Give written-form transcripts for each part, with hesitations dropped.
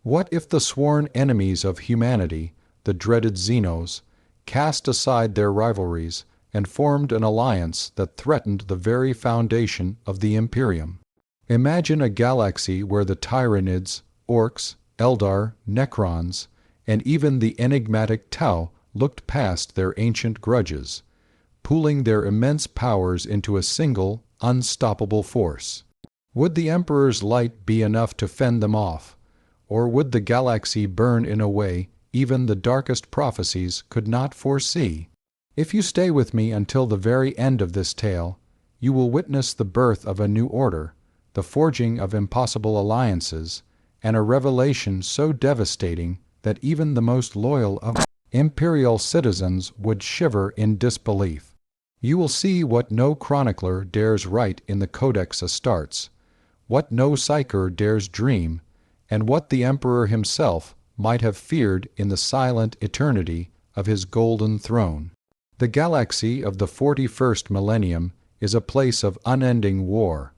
What if the sworn enemies of humanity, the dreaded Xenos, cast aside their rivalries and formed an alliance that threatened the very foundation of the Imperium? Imagine a galaxy where the Tyranids, Orcs, Eldar, Necrons, and even the enigmatic Tau looked past their ancient grudges, pooling their immense powers into a single, unstoppable force. Would the Emperor's light be enough to fend them off, or would the galaxy burn in a way even the darkest prophecies could not foresee? If you stay with me until the very end of this tale, you will witness the birth of a new order, the forging of impossible alliances, and a revelation so devastating that even the most loyal of Imperial citizens would shiver in disbelief. You will see what no chronicler dares write in the Codex Astartes, what no psyker dares dream, and what the Emperor himself might have feared in the silent eternity of his golden throne. The galaxy of the 41st millennium is a place of unending war,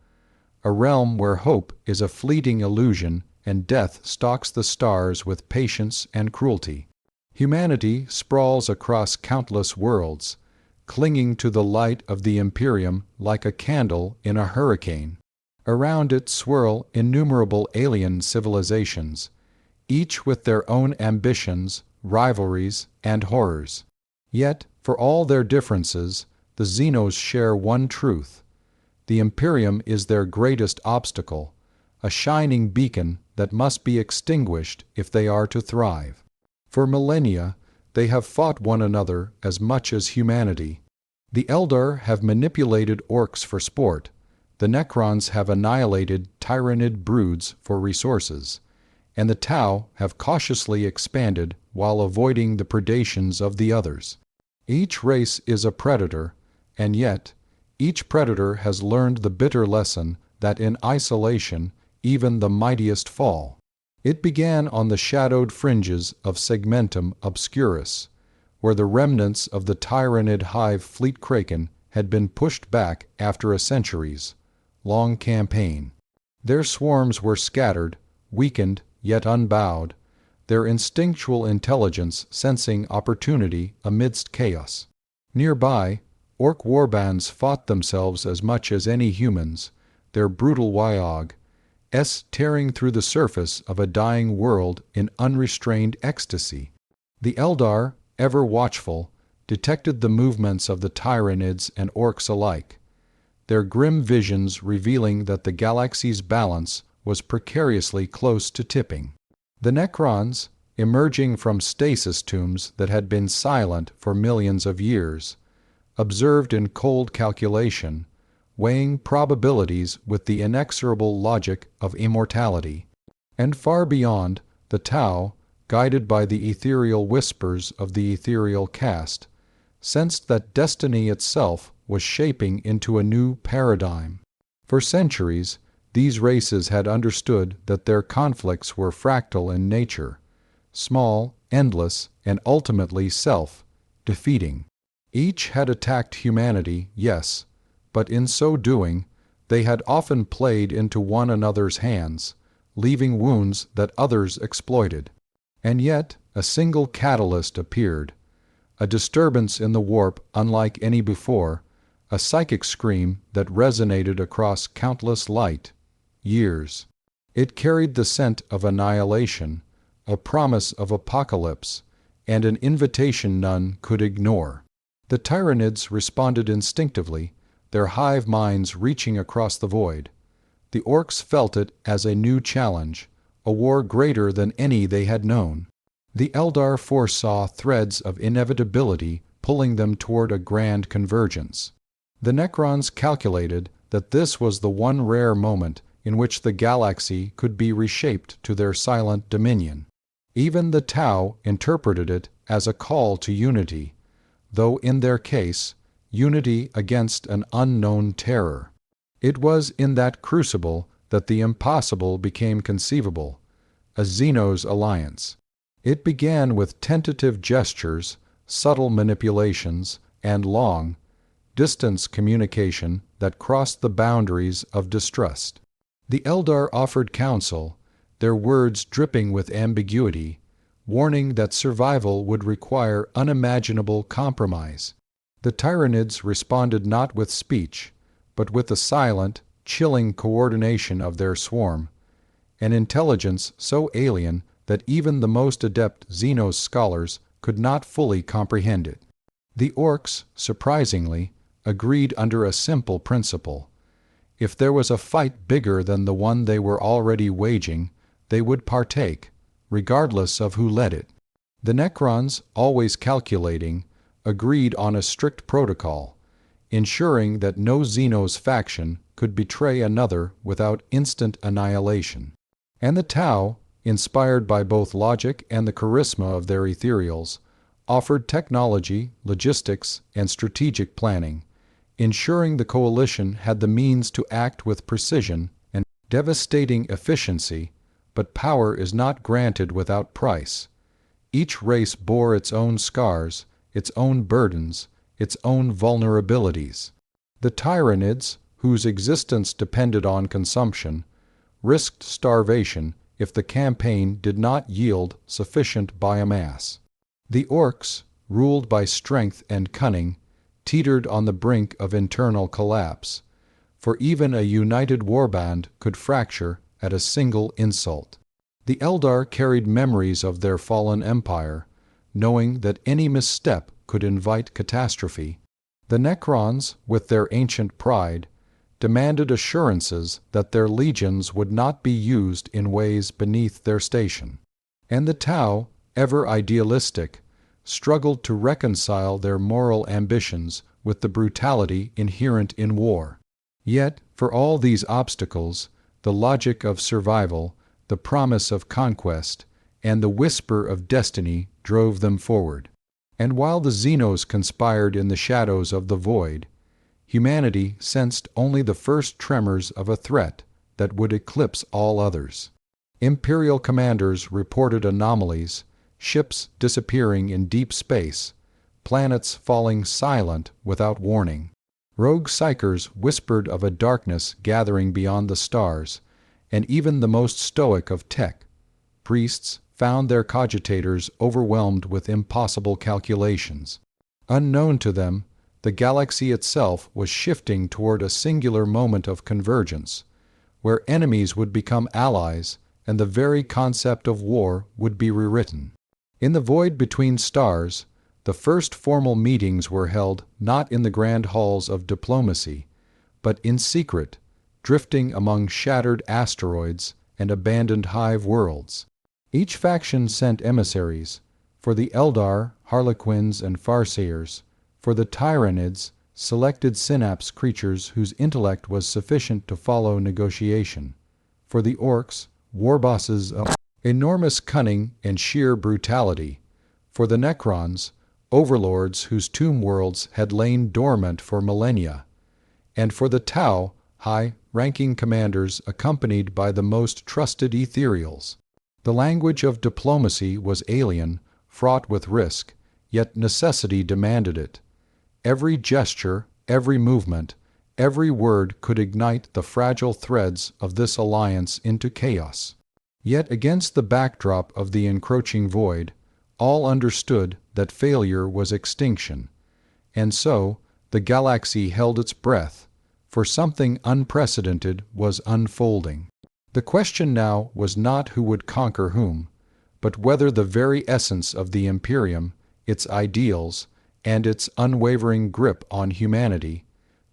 a realm where hope is a fleeting illusion and death stalks the stars with patience and cruelty. Humanity sprawls across countless worlds, clinging to the light of the Imperium like a candle in a hurricane. Around it swirl innumerable alien civilizations, each with their own ambitions, rivalries, and horrors. Yet, for all their differences, the Xenos share one truth. The Imperium is their greatest obstacle, a shining beacon that must be extinguished if they are to thrive. For millennia, they have fought one another as much as humanity. The Eldar have manipulated orcs for sport, the Necrons have annihilated Tyranid broods for resources, and the Tau have cautiously expanded while avoiding the predations of the others. Each race is a predator, and yet, each predator has learned the bitter lesson that in isolation even the mightiest fall. It began on the shadowed fringes of Segmentum Obscurus, where the remnants of the Tyranid hive Fleet Kraken had been pushed back after a centuries-long campaign. Their swarms were scattered, weakened yet unbowed, their instinctual intelligence sensing opportunity amidst chaos. Nearby, orc warbands fought themselves as much as any humans, their brutal Wyog tearing through the surface of a dying world in unrestrained ecstasy. The Eldar, ever watchful, detected the movements of the Tyranids and orcs alike, their grim visions revealing that the galaxy's balance was precariously close to tipping. The Necrons, emerging from stasis tombs that had been silent for millions of years, observed in cold calculation, weighing probabilities with the inexorable logic of immortality. And far beyond, the Tau, guided by the ethereal whispers of the ethereal caste, sensed that destiny itself was shaping into a new paradigm. For centuries, these races had understood that their conflicts were fractal in nature, small, endless, and ultimately self-defeating. Each had attacked humanity, yes, but in so doing, they had often played into one another's hands, leaving wounds that others exploited. And yet, a single catalyst appeared, a disturbance in the warp unlike any before, a psychic scream that resonated across countless light years. It carried the scent of annihilation, a promise of apocalypse, and an invitation none could ignore. The Tyranids responded instinctively, their hive minds reaching across the void. The orcs felt it as a new challenge, a war greater than any they had known. The Eldar foresaw threads of inevitability pulling them toward a grand convergence. The Necrons calculated that this was the one rare moment in which the galaxy could be reshaped to their silent dominion. Even the Tau interpreted it as a call to unity, though in their case, unity against an unknown terror. It was in that crucible that the impossible became conceivable, a Xenos alliance. It began with tentative gestures, subtle manipulations, and long, distance communication that crossed the boundaries of distrust. The Eldar offered counsel, their words dripping with ambiguity, warning that survival would require unimaginable compromise. The Tyranids responded not with speech, but with the silent, chilling coordination of their swarm, an intelligence so alien that even the most adept Xenos scholars could not fully comprehend it. The orcs, surprisingly, agreed under a simple principle. If there was a fight bigger than the one they were already waging, they would partake, regardless of who led it. The Necrons, always calculating, agreed on a strict protocol, ensuring that no Xenos faction could betray another without instant annihilation. And the Tau, inspired by both logic and the charisma of their ethereals, offered technology, logistics, and strategic planning, ensuring the coalition had the means to act with precision and devastating efficiency. But power is not granted without price. Each race bore its own scars, its own burdens, its own vulnerabilities. The Tyranids, whose existence depended on consumption, risked starvation if the campaign did not yield sufficient biomass. The orcs, ruled by strength and cunning, teetered on the brink of internal collapse, for even a united warband could fracture at a single insult. The Eldar carried memories of their fallen empire, knowing that any misstep could invite catastrophe. The Necrons, with their ancient pride, demanded assurances that their legions would not be used in ways beneath their station. And the Tau, ever idealistic, struggled to reconcile their moral ambitions with the brutality inherent in war. Yet, for all these obstacles, the logic of survival, the promise of conquest, and the whisper of destiny drove them forward. And while the Xenos conspired in the shadows of the void, humanity sensed only the first tremors of a threat that would eclipse all others. Imperial commanders reported anomalies, ships disappearing in deep space, planets falling silent without warning. Rogue psychers whispered of a darkness gathering beyond the stars, and even the most stoic of tech priests found their cogitators overwhelmed with impossible calculations. Unknown to them, the galaxy itself was shifting toward a singular moment of convergence, where enemies would become allies and the very concept of war would be rewritten. In the void between stars, the first formal meetings were held not in the grand halls of diplomacy, but in secret, drifting among shattered asteroids and abandoned hive worlds. Each faction sent emissaries, for the Eldar, Harlequins, and Farseers, for the Tyranids, selected synapse creatures whose intellect was sufficient to follow negotiation, for the Orcs, war bosses of enormous cunning and sheer brutality, for the Necrons, overlords whose tomb worlds had lain dormant for millennia, and for the Tau, high-ranking commanders accompanied by the most trusted ethereals. The language of diplomacy was alien, fraught with risk, yet necessity demanded it. Every gesture, every movement, every word could ignite the fragile threads of this alliance into chaos. Yet against the backdrop of the encroaching void, all understood that failure was extinction, and so the galaxy held its breath, for something unprecedented was unfolding. The question now was not who would conquer whom, but whether the very essence of the Imperium, its ideals, and its unwavering grip on humanity,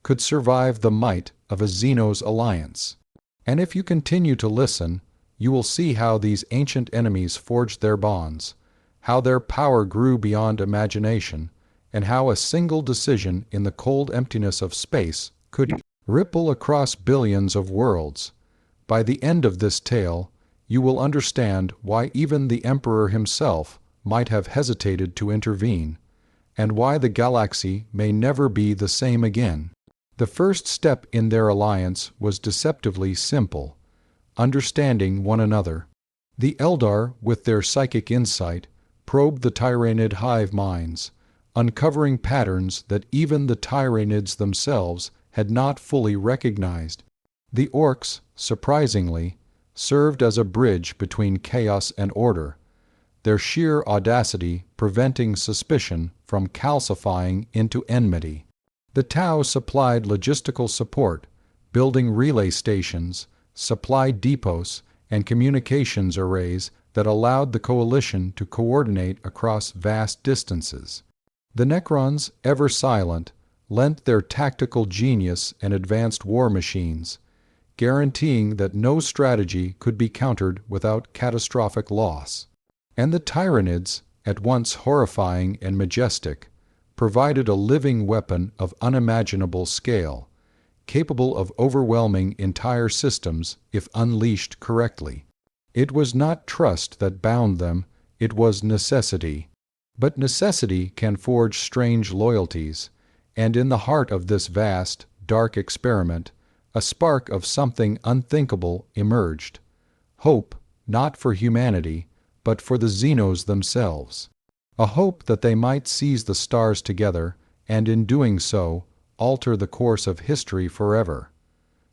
could survive the might of a Xenos alliance. And if you continue to listen, you will see how these ancient enemies forged their bonds, how their power grew beyond imagination, and how a single decision in the cold emptiness of space could ripple across billions of worlds. By the end of this tale, you will understand why even the Emperor himself might have hesitated to intervene, and why the galaxy may never be the same again. The first step in their alliance was deceptively simple: understanding one another. The Eldar, with their psychic insight, probed the Tyranid hive minds, uncovering patterns that even the Tyranids themselves had not fully recognized. The Orcs, surprisingly, served as a bridge between chaos and order, their sheer audacity preventing suspicion from calcifying into enmity. The Tau supplied logistical support, building relay stations, supply depots, and communications arrays that allowed the coalition to coordinate across vast distances. The Necrons, ever silent, lent their tactical genius and advanced war machines, guaranteeing that no strategy could be countered without catastrophic loss. And the Tyranids, at once horrifying and majestic, provided a living weapon of unimaginable scale, capable of overwhelming entire systems if unleashed correctly. It was not trust that bound them, it was necessity. But necessity can forge strange loyalties, and in the heart of this vast, dark experiment, a spark of something unthinkable emerged. Hope, not for humanity, but for the Xenos themselves. A hope that they might seize the stars together, and in doing so, alter the course of history forever.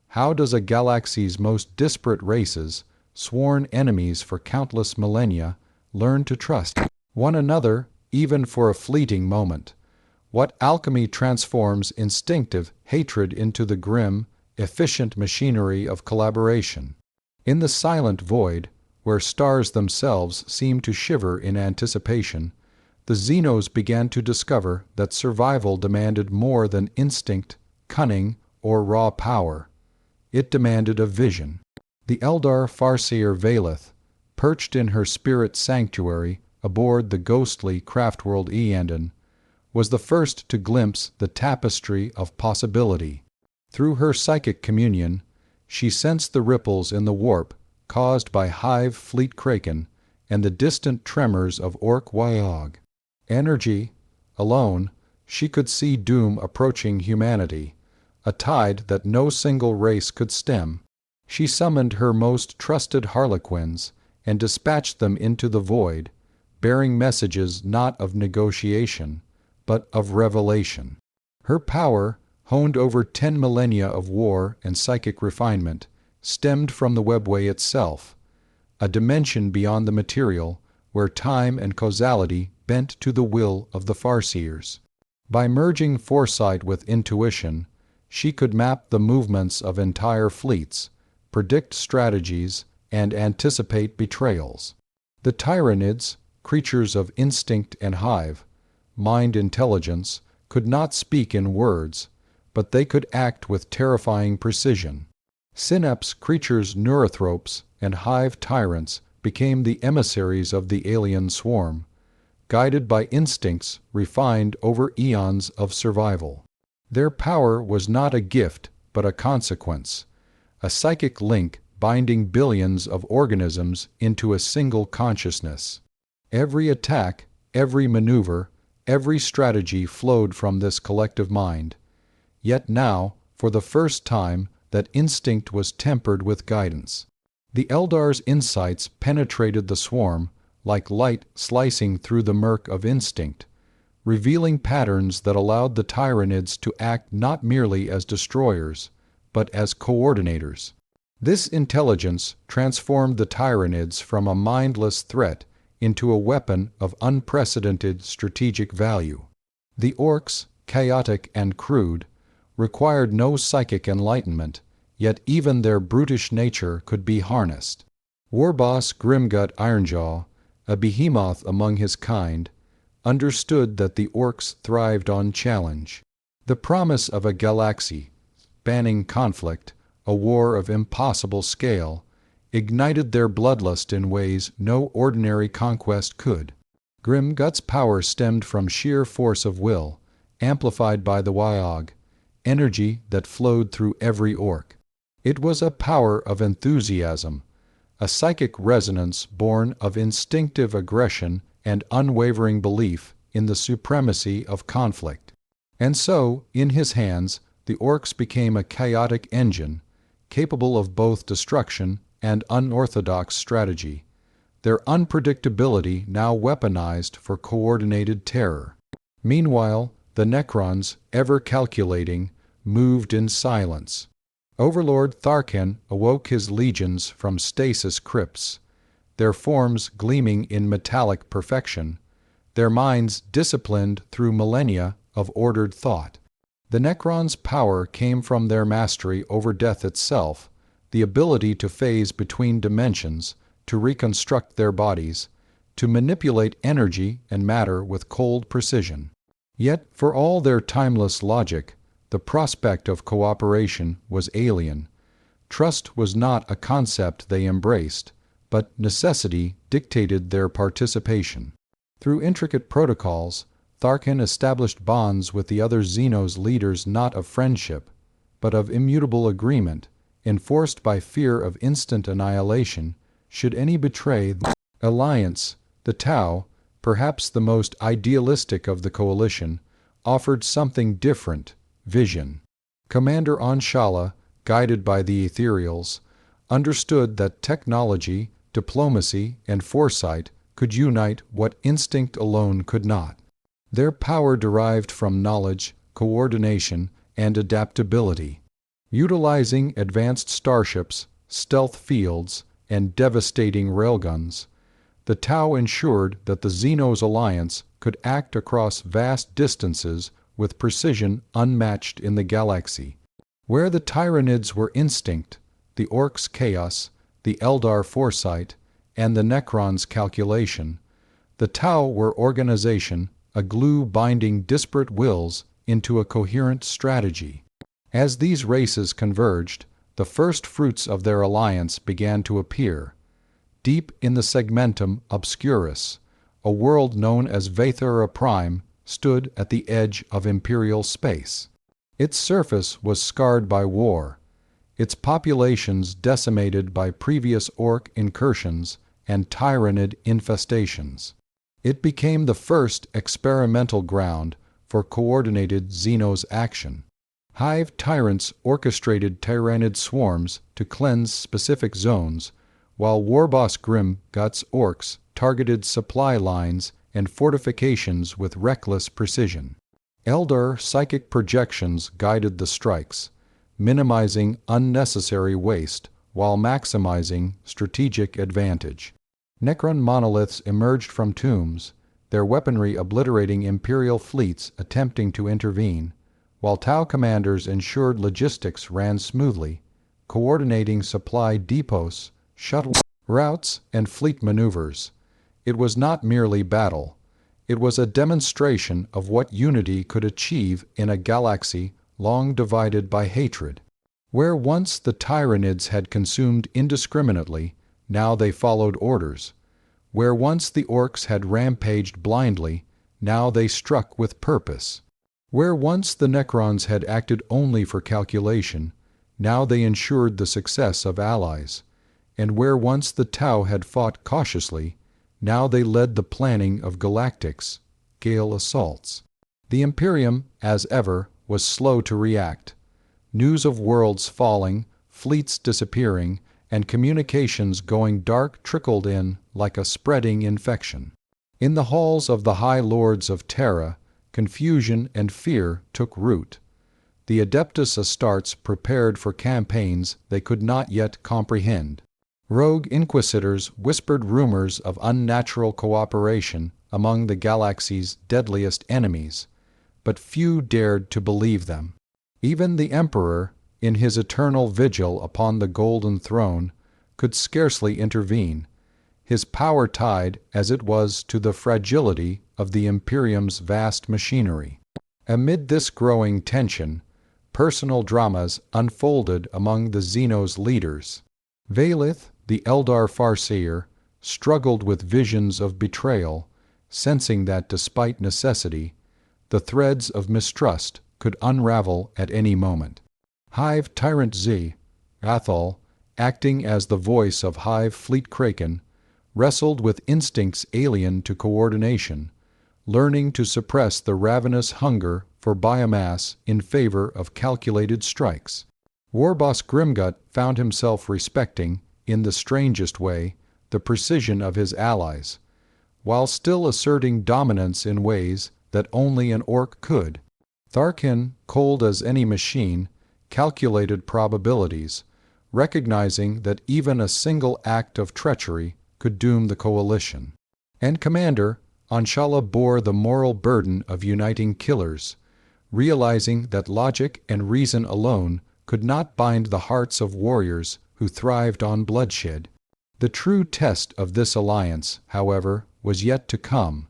How does a galaxy's most disparate races, sworn enemies for countless millennia, learn to trust one another even for a fleeting moment? What alchemy transforms instinctive hatred into the grim, efficient machinery of collaboration? In the silent void, where stars themselves seem to shiver in anticipation, the Xenos began to discover that survival demanded more than instinct, cunning, or raw power. It demanded a vision. The Eldar Farseer Valeth, perched in her spirit sanctuary aboard the ghostly craftworld Eandon, was the first to glimpse the tapestry of possibility. Through her psychic communion, she sensed the ripples in the warp caused by Hive Fleet Kraken and the distant tremors of Orc Wyog. Energy, alone, she could see doom approaching humanity, a tide that no single race could stem. She summoned her most trusted harlequins and dispatched them into the void, bearing messages not of negotiation, but of revelation. Her power, honed over 10 millennia of war and psychic refinement, stemmed from the webway itself, a dimension beyond the material where time and causality bent to the will of the Farseers. By merging foresight with intuition, she could map the movements of entire fleets, predict strategies, and anticipate betrayals. The Tyranids, creatures of instinct and hive, mind intelligence, could not speak in words, but they could act with terrifying precision. Synapse creatures neurothropes and hive tyrants became the emissaries of the alien swarm, guided by instincts refined over eons of survival. Their power was not a gift, but a consequence, a psychic link binding billions of organisms into a single consciousness. Every attack, every maneuver, every strategy flowed from this collective mind. Yet now, for the first time, that instinct was tempered with guidance. The Eldar's insights penetrated the swarm like light slicing through the murk of instinct, revealing patterns that allowed the Tyranids to act not merely as destroyers, but as coordinators. This intelligence transformed the Tyranids from a mindless threat into a weapon of unprecedented strategic value. The Orcs, chaotic and crude, required no psychic enlightenment, yet even their brutish nature could be harnessed. Warboss Grimgut Ironjaw, a behemoth among his kind, understood that the Orcs thrived on challenge. The promise of a galaxy, spanning conflict, a war of impossible scale, ignited their bloodlust in ways no ordinary conquest could. Grimgut's power stemmed from sheer force of will, amplified by the Wyog, energy that flowed through every Orc. It was a power of enthusiasm, a psychic resonance born of instinctive aggression and unwavering belief in the supremacy of conflict. And so, in his hands, the Orcs became a chaotic engine, capable of both destruction and unorthodox strategy, their unpredictability now weaponized for coordinated terror. Meanwhile, the Necrons, ever calculating, moved in silence. Overlord Tharkin awoke his legions from stasis crypts, their forms gleaming in metallic perfection, their minds disciplined through millennia of ordered thought. The Necrons' power came from their mastery over death itself, the ability to phase between dimensions, to reconstruct their bodies, to manipulate energy and matter with cold precision. Yet, for all their timeless logic, the prospect of cooperation was alien. Trust was not a concept they embraced, but necessity dictated their participation. Through intricate protocols, Tharkin established bonds with the other Xenos leaders not of friendship, but of immutable agreement, enforced by fear of instant annihilation should any betray the alliance. The Tau, perhaps the most idealistic of the coalition, offered something different: vision. Commander Anshala, guided by the ethereals, understood that technology, diplomacy, and foresight could unite what instinct alone could not. Their power derived from knowledge, coordination, and adaptability. Utilizing advanced starships, stealth fields, and devastating railguns, the Tau ensured that the Xenos alliance could act across vast distances with precision unmatched in the galaxy. Where the Tyranids were instinct, the Orcs chaos, the Eldar foresight, and the Necrons calculation, the Tau were organization, a glue binding disparate wills into a coherent strategy. As these races converged, the first fruits of their alliance began to appear. Deep in the segmentum obscurus, a world known as Vathura Prime stood at the edge of imperial space. Its surface was scarred by war, its populations decimated by previous Orc incursions and Tyranid infestations. It became the first experimental ground for coordinated Xenos action. Hive tyrants orchestrated Tyranid swarms to cleanse specific zones, while Warboss Grimdark's Orcs targeted supply lines and fortifications with reckless precision. Eldar psychic projections guided the strikes, minimizing unnecessary waste while maximizing strategic advantage. Necron monoliths emerged from tombs, their weaponry obliterating Imperial fleets attempting to intervene, while Tau commanders ensured logistics ran smoothly, coordinating supply depots, shuttle routes, and fleet maneuvers. It was not merely battle. It was a demonstration of what unity could achieve in a galaxy long divided by hatred. Where once the Tyranids had consumed indiscriminately, now they followed orders. Where once the Orcs had rampaged blindly, now they struck with purpose. Where once the Necrons had acted only for calculation, now they ensured the success of allies. And where once the Tau had fought cautiously, now they led the planning of galactics, gale assaults. The Imperium, as ever, was slow to react. News of worlds falling, fleets disappearing, and communications going dark trickled in like a spreading infection. In the halls of the High Lords of Terra, confusion and fear took root. The Adeptus Astartes prepared for campaigns they could not yet comprehend. Rogue inquisitors whispered rumors of unnatural cooperation among the galaxy's deadliest enemies, but few dared to believe them. Even the Emperor, in his eternal vigil upon the golden throne, could scarcely intervene, his power tied as it was to the fragility of the Imperium's vast machinery. Amid this growing tension, personal dramas unfolded among the Xenos leaders. Valith, the Eldar Farseer, struggled with visions of betrayal, sensing that despite necessity, the threads of mistrust could unravel at any moment. Hive Tyrant Z, Athol, acting as the voice of Hive Fleet Kraken, wrestled with instincts alien to coordination, learning to suppress the ravenous hunger for biomass in favor of calculated strikes. Warboss Grimgut found himself respecting, in the strangest way, the precision of his allies, while still asserting dominance in ways that only an Orc could. Tharkin, cold as any machine, calculated probabilities, recognizing that even a single act of treachery could doom the coalition. And Commander Anshala bore the moral burden of uniting killers, realizing that logic and reason alone could not bind the hearts of warriors who thrived on bloodshed. The true test of this alliance, however, was yet to come.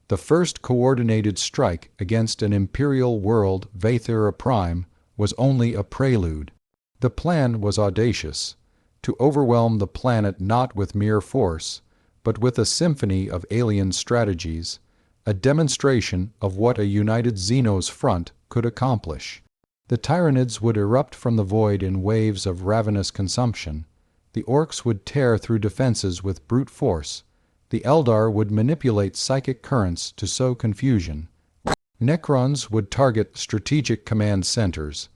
The first coordinated strike against an imperial world, Vathira Prime, was only a prelude. The plan was audacious, to overwhelm the planet not with mere force, but with a symphony of alien strategies, a demonstration of what a united Xenos front could accomplish. The Tyranids would erupt from the void in waves of ravenous consumption. The Orcs would tear through defenses with brute force. The Eldar would manipulate psychic currents to sow confusion. Necrons would target strategic command centers,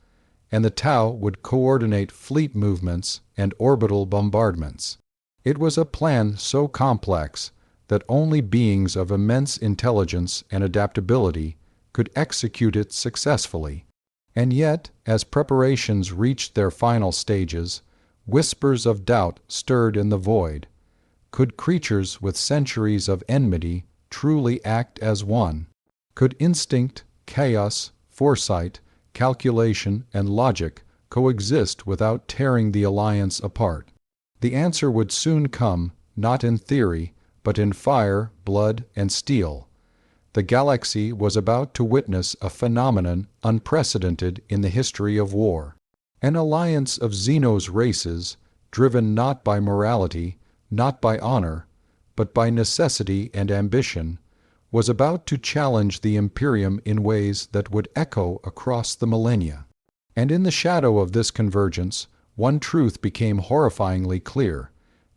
and the Tau would coordinate fleet movements and orbital bombardments. It was a plan so complex that only beings of immense intelligence and adaptability could execute it successfully. And yet, as preparations reached their final stages, whispers of doubt stirred in the void. Could creatures with centuries of enmity truly act as one? Could instinct, chaos, foresight, calculation, and logic coexist without tearing the alliance apart? The answer would soon come, not in theory, but in fire, blood, and steel. The galaxy was about to witness a phenomenon unprecedented in the history of war. An alliance of Xenos races, driven not by morality, not by honor, but by necessity and ambition, was about to challenge the Imperium in ways that would echo across the millennia. And in the shadow of this convergence, one truth became horrifyingly clear.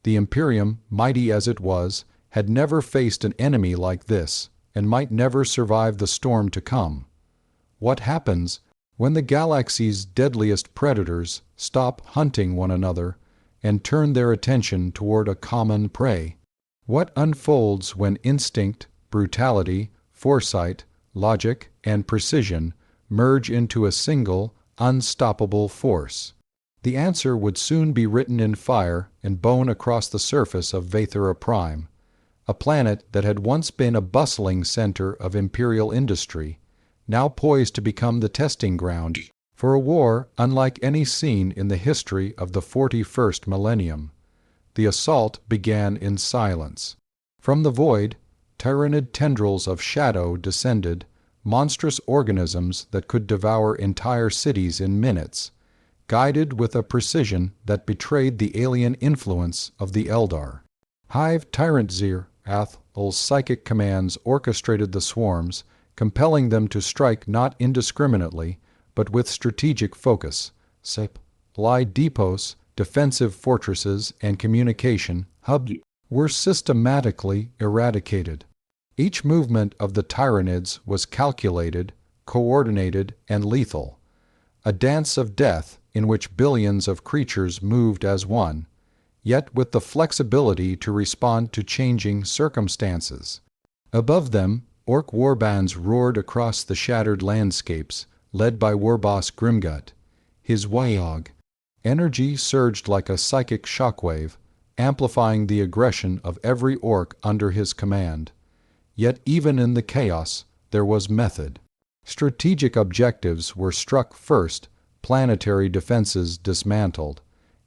The Imperium, mighty as it was, had never faced an enemy like this, and might never survive the storm to come. What happens when the galaxy's deadliest predators stop hunting one another and turn their attention toward a common prey? What unfolds when instinct, brutality, foresight, logic, and precision merge into a single, unstoppable force? The answer would soon be written in fire and bone across the surface of Vathira Prime, a planet that had once been a bustling center of imperial industry, now poised to become the testing ground for a war unlike any seen in the history of the 41st millennium. The assault began in silence. From the void, Tyranid tendrils of shadow descended, monstrous organisms that could devour entire cities in minutes, guided with a precision that betrayed the alien influence of the Eldar. Hive Tyrantzir Athel's psychic commands orchestrated the swarms, compelling them to strike not indiscriminately, but with strategic focus. Supply depots, defensive fortresses, and communication hubs were systematically eradicated. Each movement of the Tyranids was calculated, coordinated, and lethal. A dance of death in which billions of creatures moved as one, yet with the flexibility to respond to changing circumstances. Above them, Orc warbands roared across the shattered landscapes, led by Warboss Grimgut. His Wyog energy surged like a psychic shockwave, amplifying the aggression of every Orc under his command. Yet even in the chaos, there was method. Strategic objectives were struck first, planetary defenses dismantled,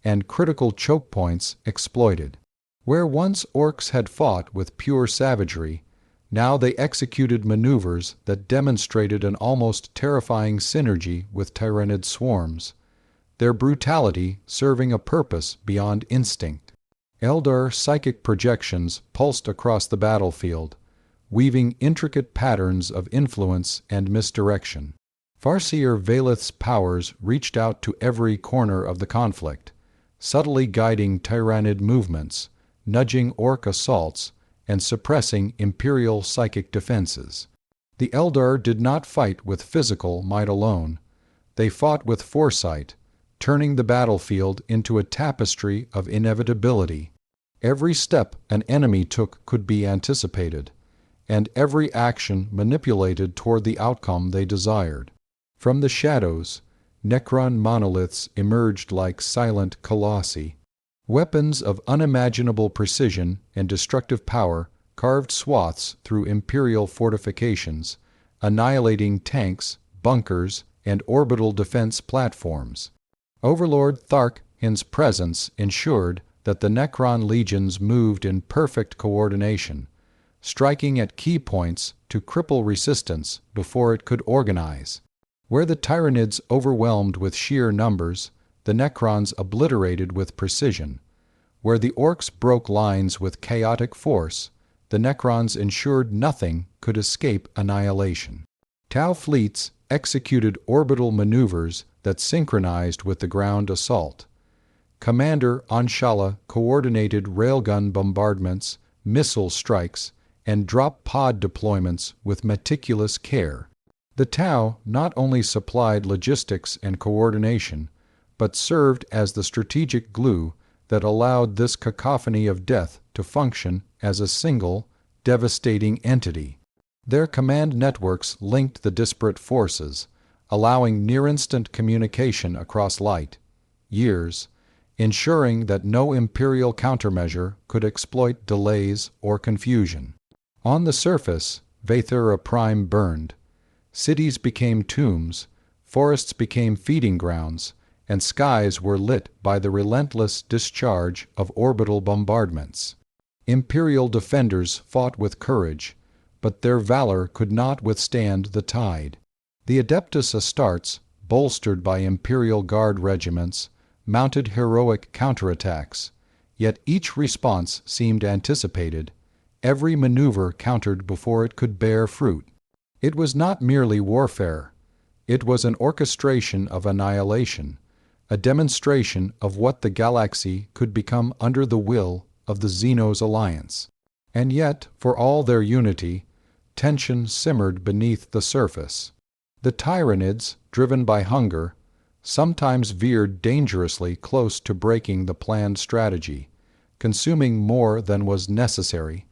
and critical choke points exploited. Where once Orcs had fought with pure savagery, now they executed maneuvers that demonstrated an almost terrifying synergy with Tyranid swarms, their brutality serving a purpose beyond instinct. Eldar psychic projections pulsed across the battlefield, weaving intricate patterns of influence and misdirection. Farseer Valeth's powers reached out to every corner of the conflict, subtly guiding Tyranid movements, nudging Orc assaults, and suppressing Imperial psychic defenses. The Eldar did not fight with physical might alone. They fought with foresight, turning the battlefield into a tapestry of inevitability. Every step an enemy took could be anticipated, and every action manipulated toward the outcome they desired. From the shadows, Necron monoliths emerged like silent colossi. Weapons of unimaginable precision and destructive power carved swaths through Imperial fortifications, annihilating tanks, bunkers, and orbital defense platforms. Overlord Tharkin's presence ensured that the Necron legions moved in perfect coordination, striking at key points to cripple resistance before it could organize. Where the Tyranids overwhelmed with sheer numbers, the Necrons obliterated with precision. Where the Orcs broke lines with chaotic force, the Necrons ensured nothing could escape annihilation. Tau fleets executed orbital maneuvers that synchronized with the ground assault. Commander Anshala coordinated railgun bombardments, missile strikes, and drop pod deployments with meticulous care. The Tau not only supplied logistics and coordination, but served as the strategic glue that allowed this cacophony of death to function as a single, devastating entity. Their command networks linked the disparate forces, allowing near-instant communication across light years, ensuring that no Imperial countermeasure could exploit delays or confusion. On the surface, Vathura Prime burned. Cities became tombs, forests became feeding grounds, and skies were lit by the relentless discharge of orbital bombardments. Imperial defenders fought with courage, but their valor could not withstand the tide. The Adeptus Astartes, bolstered by Imperial Guard regiments, mounted heroic counterattacks, yet each response seemed anticipated, every maneuver countered before it could bear fruit. It was not merely warfare. It was an orchestration of annihilation, a demonstration of what the galaxy could become under the will of the Xenos alliance. And yet, for all their unity, tension simmered beneath the surface. The Tyranids, driven by hunger, sometimes veered dangerously close to breaking the planned strategy, consuming more than was necessary.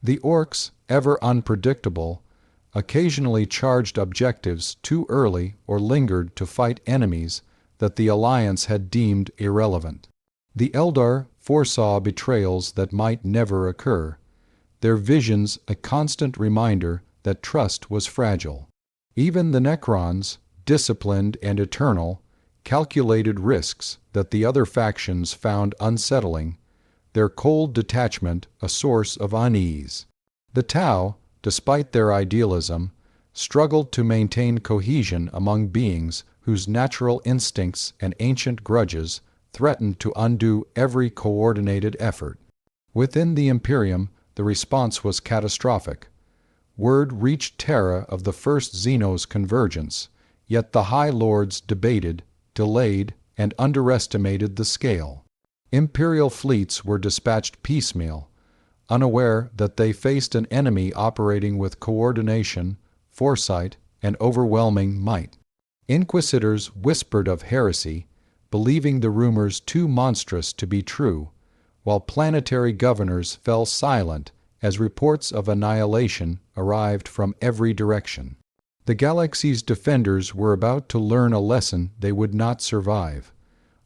The Orcs, ever unpredictable, occasionally charged objectives too early or lingered to fight enemies that the Alliance had deemed irrelevant. The Eldar foresaw betrayals that might never occur, their visions a constant reminder that trust was fragile. Even the Necrons, disciplined and eternal, calculated risks that the other factions found unsettling, their cold detachment a source of unease. The Tau, despite their idealism, struggled to maintain cohesion among beings whose natural instincts and ancient grudges threatened to undo every coordinated effort. Within the Imperium, the response was catastrophic. Word reached Terra of the first Xenos convergence, yet the High Lords debated, delayed, and underestimated the scale. Imperial fleets were dispatched piecemeal, unaware that they faced an enemy operating with coordination, foresight, and overwhelming might. Inquisitors whispered of heresy, believing the rumors too monstrous to be true, while planetary governors fell silent as reports of annihilation arrived from every direction. The galaxy's defenders were about to learn a lesson they would not survive.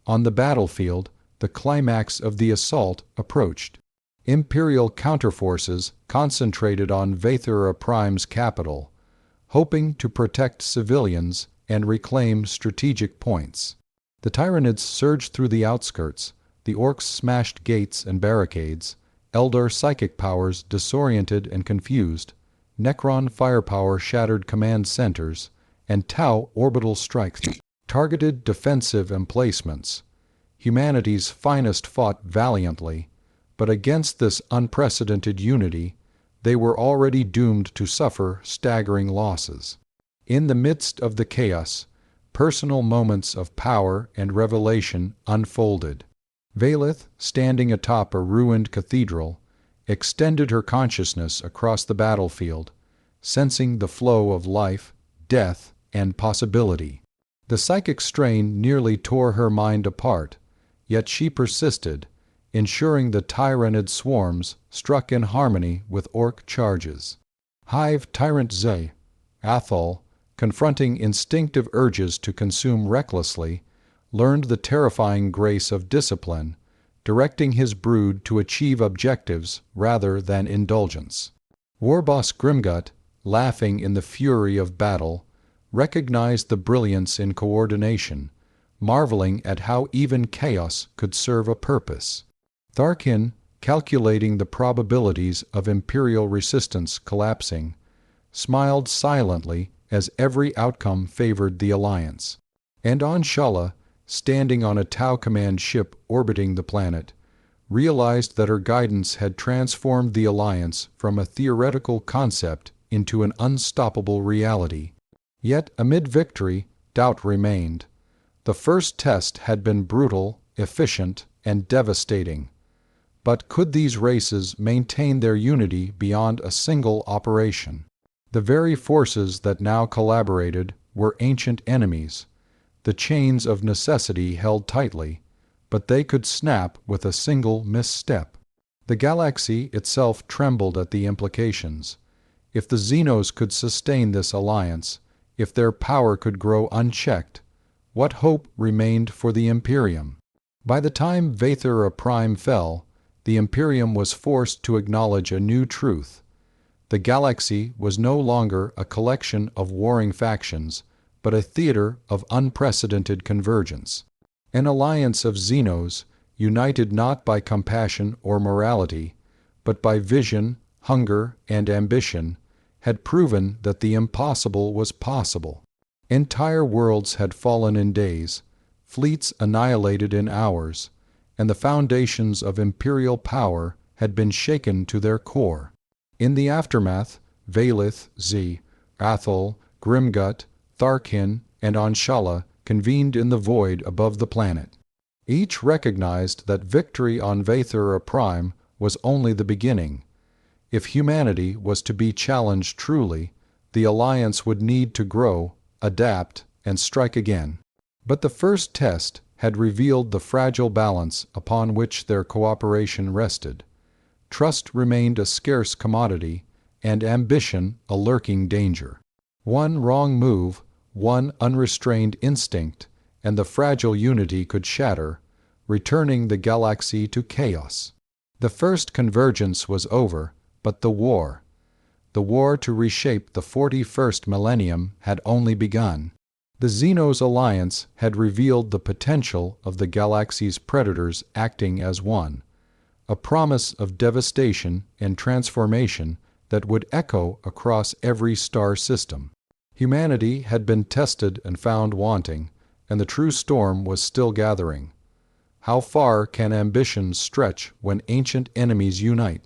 On the battlefield, the climax of the assault approached. Imperial counterforces concentrated on Vathura Prime's capital, hoping to protect civilians and reclaim strategic points. The Tyranids surged through the outskirts, the Orcs smashed gates and barricades, Eldar psychic powers disoriented and confused, Necron firepower shattered command centers, and Tau orbital strikes targeted defensive emplacements. Humanity's finest fought valiantly, but against this unprecedented unity, they were already doomed to suffer staggering losses. In the midst of the chaos, personal moments of power and revelation unfolded. Valith, standing atop a ruined cathedral, extended her consciousness across the battlefield, sensing the flow of life, death, and possibility. The psychic strain nearly tore her mind apart, yet she persisted, ensuring the Tyranid swarms struck in harmony with Orc charges. Hive Tyrant Zay, Athol, confronting instinctive urges to consume recklessly, learned the terrifying grace of discipline, directing his brood to achieve objectives rather than indulgence. Warboss Grimgut, laughing in the fury of battle, recognized the brilliance in coordination, marveling at how even chaos could serve a purpose. Tharkin, calculating the probabilities of Imperial resistance collapsing, smiled silently as every outcome favored the Alliance. And Anshala, standing on a Tau Command ship orbiting the planet, realized that her guidance had transformed the Alliance from a theoretical concept into an unstoppable reality. Yet, amid victory, doubt remained. The first test had been brutal, efficient, and devastating. But could these races maintain their unity beyond a single operation? The very forces that now collaborated were ancient enemies. The chains of necessity held tightly, but they could snap with a single misstep. The galaxy itself trembled at the implications. If the Xenos could sustain this alliance, if their power could grow unchecked, what hope remained for the Imperium? By the time Vathura Prime fell, the Imperium was forced to acknowledge a new truth. The galaxy was no longer a collection of warring factions, but a theater of unprecedented convergence. An alliance of Xenos, united not by compassion or morality, but by vision, hunger, and ambition, had proven that the impossible was possible. Entire worlds had fallen in days, fleets annihilated in hours, and the foundations of imperial power had been shaken to their core. In the aftermath, Valith, Athol, Grimgut, Tharkin, and Anshala convened in the void above the planet. Each recognized that victory on Vathura Prime was only the beginning. If humanity was to be challenged truly, the Alliance would need to grow, adapt, and strike again. But the first test had revealed the fragile balance upon which their cooperation rested. Trust remained a scarce commodity, and ambition a lurking danger. One wrong move, one unrestrained instinct, and the fragile unity could shatter, returning the galaxy to chaos. The first convergence was over, but the war to reshape the 41st millennium had only begun. The Xenos alliance had revealed the potential of the galaxy's predators acting as one, a promise of devastation and transformation that would echo across every star system. Humanity had been tested and found wanting, and the true storm was still gathering. How far can ambition stretch when ancient enemies unite?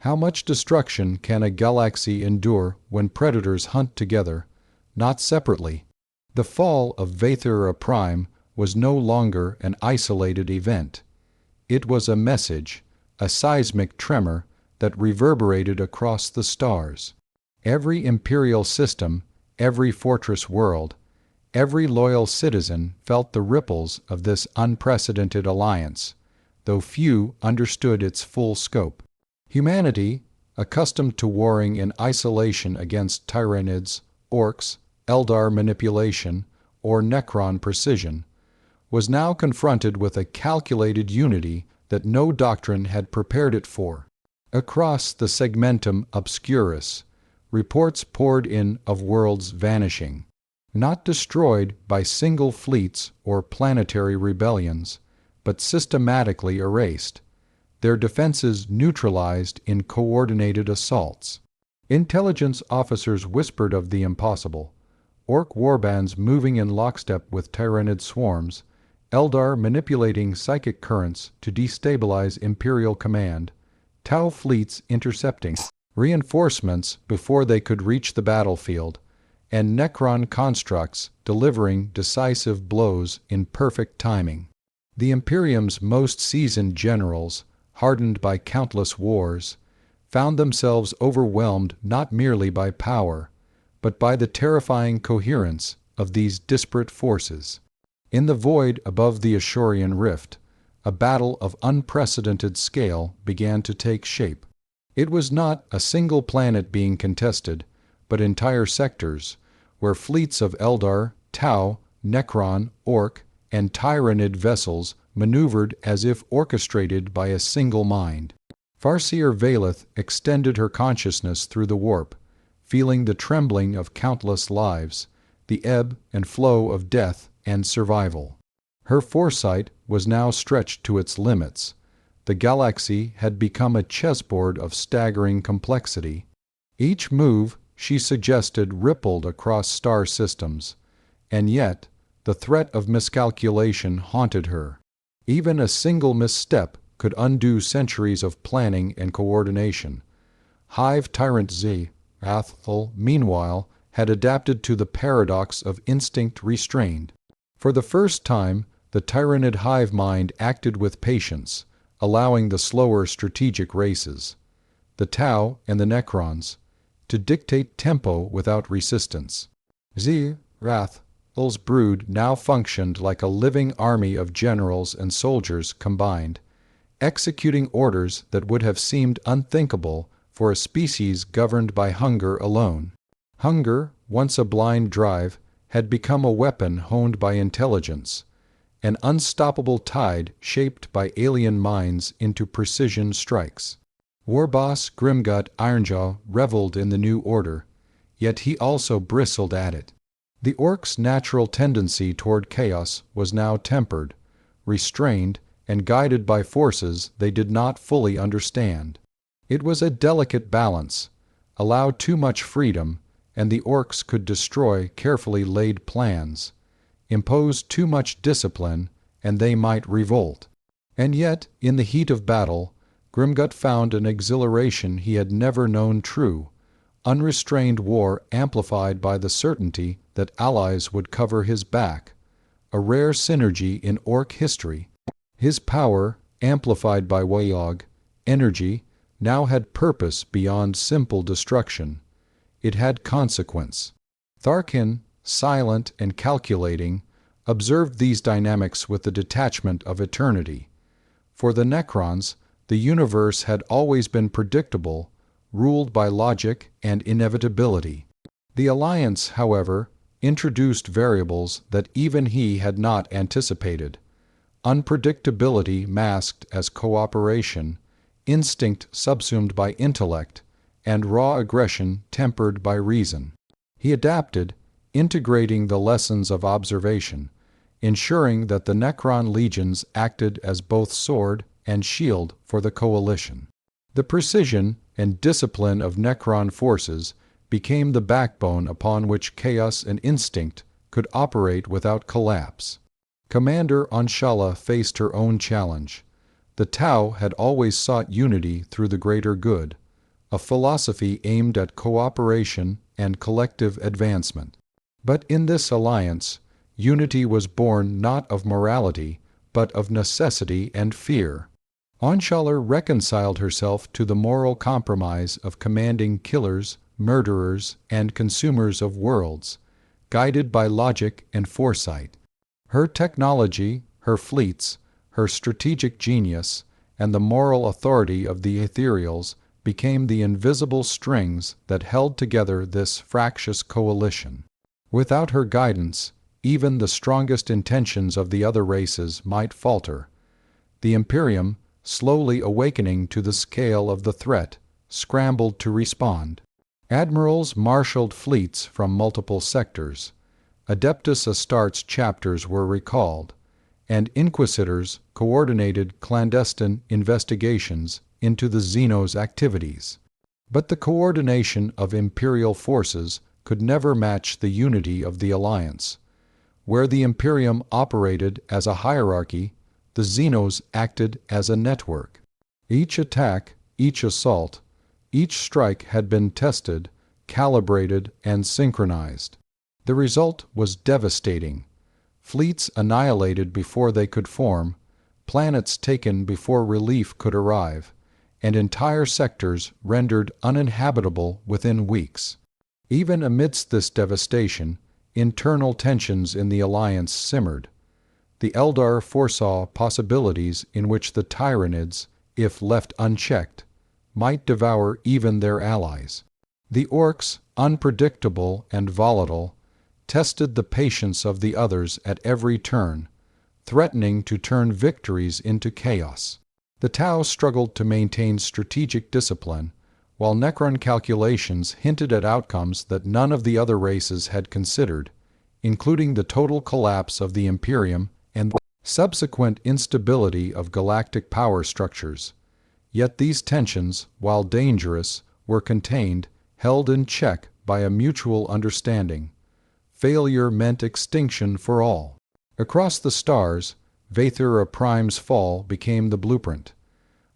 How much destruction can a galaxy endure when predators hunt together, not separately? The fall of Vathura Prime was no longer an isolated event. It was a message, a seismic tremor that reverberated across the stars. Every imperial system, every fortress world, every loyal citizen felt the ripples of this unprecedented alliance, though few understood its full scope. Humanity, accustomed to warring in isolation against Tyranids, Orcs, Eldar manipulation, or Necron precision, was now confronted with a calculated unity that no doctrine had prepared it for. Across the segmentum obscurus, reports poured in of worlds vanishing, not destroyed by single fleets or planetary rebellions, but systematically erased, their defenses neutralized in coordinated assaults. Intelligence officers whispered of the impossible, Orc warbands moving in lockstep with Tyranid swarms, Eldar manipulating psychic currents to destabilize Imperial command, Tau fleets intercepting reinforcements before they could reach the battlefield, and Necron constructs delivering decisive blows in perfect timing. The Imperium's most seasoned generals, hardened by countless wars, found themselves overwhelmed not merely by power, but by the terrifying coherence of these disparate forces. In the void above the Ashurian Rift, a battle of unprecedented scale began to take shape. It was not a single planet being contested, but entire sectors, where fleets of Eldar, Tau, Necron, Orc, and Tyranid vessels maneuvered as if orchestrated by a single mind. Farseer Valeth extended her consciousness through the warp, feeling the trembling of countless lives, the ebb and flow of death and survival. Her foresight was now stretched to its limits. The galaxy had become a chessboard of staggering complexity. Each move, she suggested, rippled across star systems, and yet the threat of miscalculation haunted her. Even a single misstep could undo centuries of planning and coordination. Hive Tyrant Rathel, meanwhile, had adapted to the paradox of instinct restrained. For the first time, the Tyranid hive mind acted with patience, allowing the slower strategic races, the Tau and the Necrons, to dictate tempo without resistance. Rathel's brood now functioned like a living army of generals and soldiers combined, executing orders that would have seemed unthinkable for a species governed by hunger alone. Hunger, once a blind drive, had become a weapon honed by intelligence, an unstoppable tide shaped by alien minds into precision strikes. Warboss Grimgut Ironjaw reveled in the new order, yet he also bristled at it. The Orc's natural tendency toward chaos was now tempered, restrained, and guided by forces they did not fully understand. It was a delicate balance. Allow too much freedom, and the Orcs could destroy carefully laid plans. Impose too much discipline, and they might revolt. And yet, in the heat of battle, Grimgut found an exhilaration he had never known true, unrestrained war amplified by the certainty that allies would cover his back, a rare synergy in Orc history. His power, amplified by Wayog, energy, now had purpose beyond simple destruction. It had consequence. Tharkin, silent and calculating, observed these dynamics with the detachment of eternity. For the Necrons, the universe had always been predictable, ruled by logic and inevitability. The Alliance, however, introduced variables that even he had not anticipated. Unpredictability masked as cooperation, instinct subsumed by intellect, and raw aggression tempered by reason. He adapted, integrating the lessons of observation, ensuring that the Necron legions acted as both sword and shield for the coalition. The precision and discipline of Necron forces became the backbone upon which chaos and instinct could operate without collapse. Commander Anshala faced her own challenge. The Tau had always sought unity through the greater good, a philosophy aimed at cooperation and collective advancement. But in this alliance, unity was born not of morality, but of necessity and fear. Anshalar reconciled herself to the moral compromise of commanding killers, murderers, and consumers of worlds, guided by logic and foresight. Her technology, her fleets, her strategic genius, and the moral authority of the ethereals became the invisible strings that held together this fractious coalition. Without her guidance, even the strongest intentions of the other races might falter. The Imperium, slowly awakening to the scale of the threat, scrambled to respond. Admirals marshaled fleets from multiple sectors. Adeptus Astartes chapters were recalled, and inquisitors coordinated clandestine investigations into the Xenos' activities. But the coordination of Imperial forces could never match the unity of the Alliance. Where the Imperium operated as a hierarchy, the Xenos acted as a network. Each attack, each assault, each strike had been tested, calibrated, and synchronized. The result was devastating. Fleets annihilated before they could form, planets taken before relief could arrive, and entire sectors rendered uninhabitable within weeks. Even amidst this devastation, internal tensions in the Alliance simmered. The Eldar foresaw possibilities in which the Tyranids, if left unchecked, might devour even their allies. The Orcs, unpredictable and volatile, tested the patience of the others at every turn, threatening to turn victories into chaos. The Tau struggled to maintain strategic discipline, while Necron calculations hinted at outcomes that none of the other races had considered, including the total collapse of the Imperium and the subsequent instability of galactic power structures. Yet these tensions, while dangerous, were contained, held in check by a mutual understanding. Failure meant extinction for all. Across the stars, Vathura Prime's fall became the blueprint.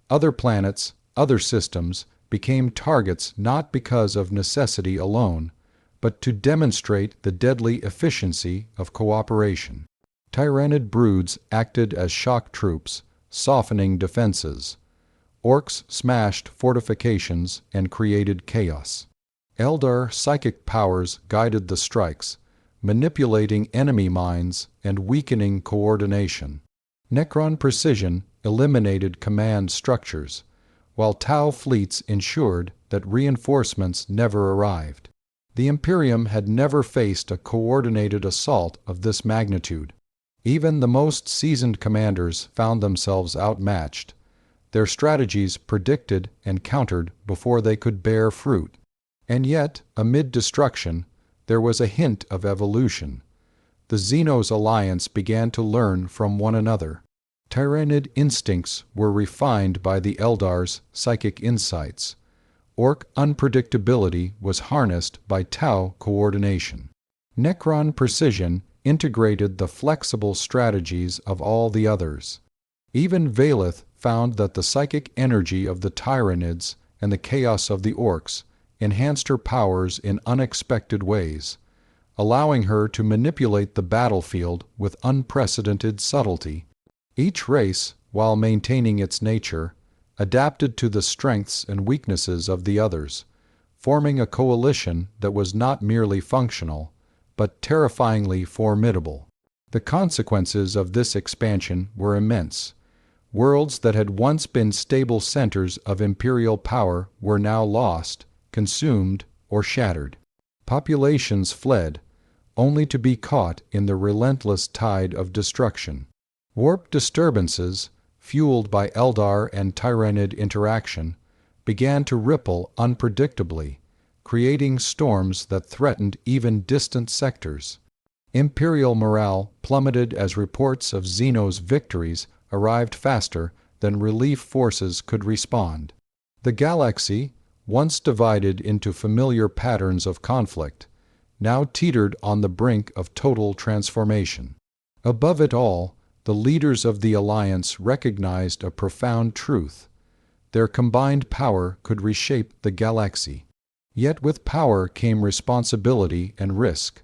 Other planets, other systems, became targets not because of necessity alone, but to demonstrate the deadly efficiency of cooperation. Tyrannid broods acted as shock troops, softening defenses. Orcs smashed fortifications and created chaos. Eldar psychic powers guided the strikes, manipulating enemy minds and weakening coordination. Necron precision eliminated command structures, while Tau fleets ensured that reinforcements never arrived. The Imperium had never faced a coordinated assault of this magnitude. Even the most seasoned commanders found themselves outmatched, their strategies predicted and countered before they could bear fruit. And yet, amid destruction, there was a hint of evolution. The Xenos alliance began to learn from one another. Tyrannid instincts were refined by the Eldar's psychic insights. Orc unpredictability was harnessed by Tau coordination. Necron precision integrated the flexible strategies of all the others. Even Valeth found that the psychic energy of the Tyrannids and the chaos of the Orcs enhanced her powers in unexpected ways, allowing her to manipulate the battlefield with unprecedented subtlety. Each race, while maintaining its nature, adapted to the strengths and weaknesses of the others, forming a coalition that was not merely functional, but terrifyingly formidable. The consequences of this expansion were immense. Worlds that had once been stable centers of imperial power were now lost, consumed, or shattered. Populations fled, only to be caught in the relentless tide of destruction. Warp disturbances, fueled by Eldar and Tyrannid interaction, began to ripple unpredictably, creating storms that threatened even distant sectors. Imperial morale plummeted as reports of Xenos' victories arrived faster than relief forces could respond. The galaxy, once divided into familiar patterns of conflict, now teetered on the brink of total transformation. Above it all, the leaders of the Alliance recognized a profound truth. Their combined power could reshape the galaxy. Yet with power came responsibility and risk.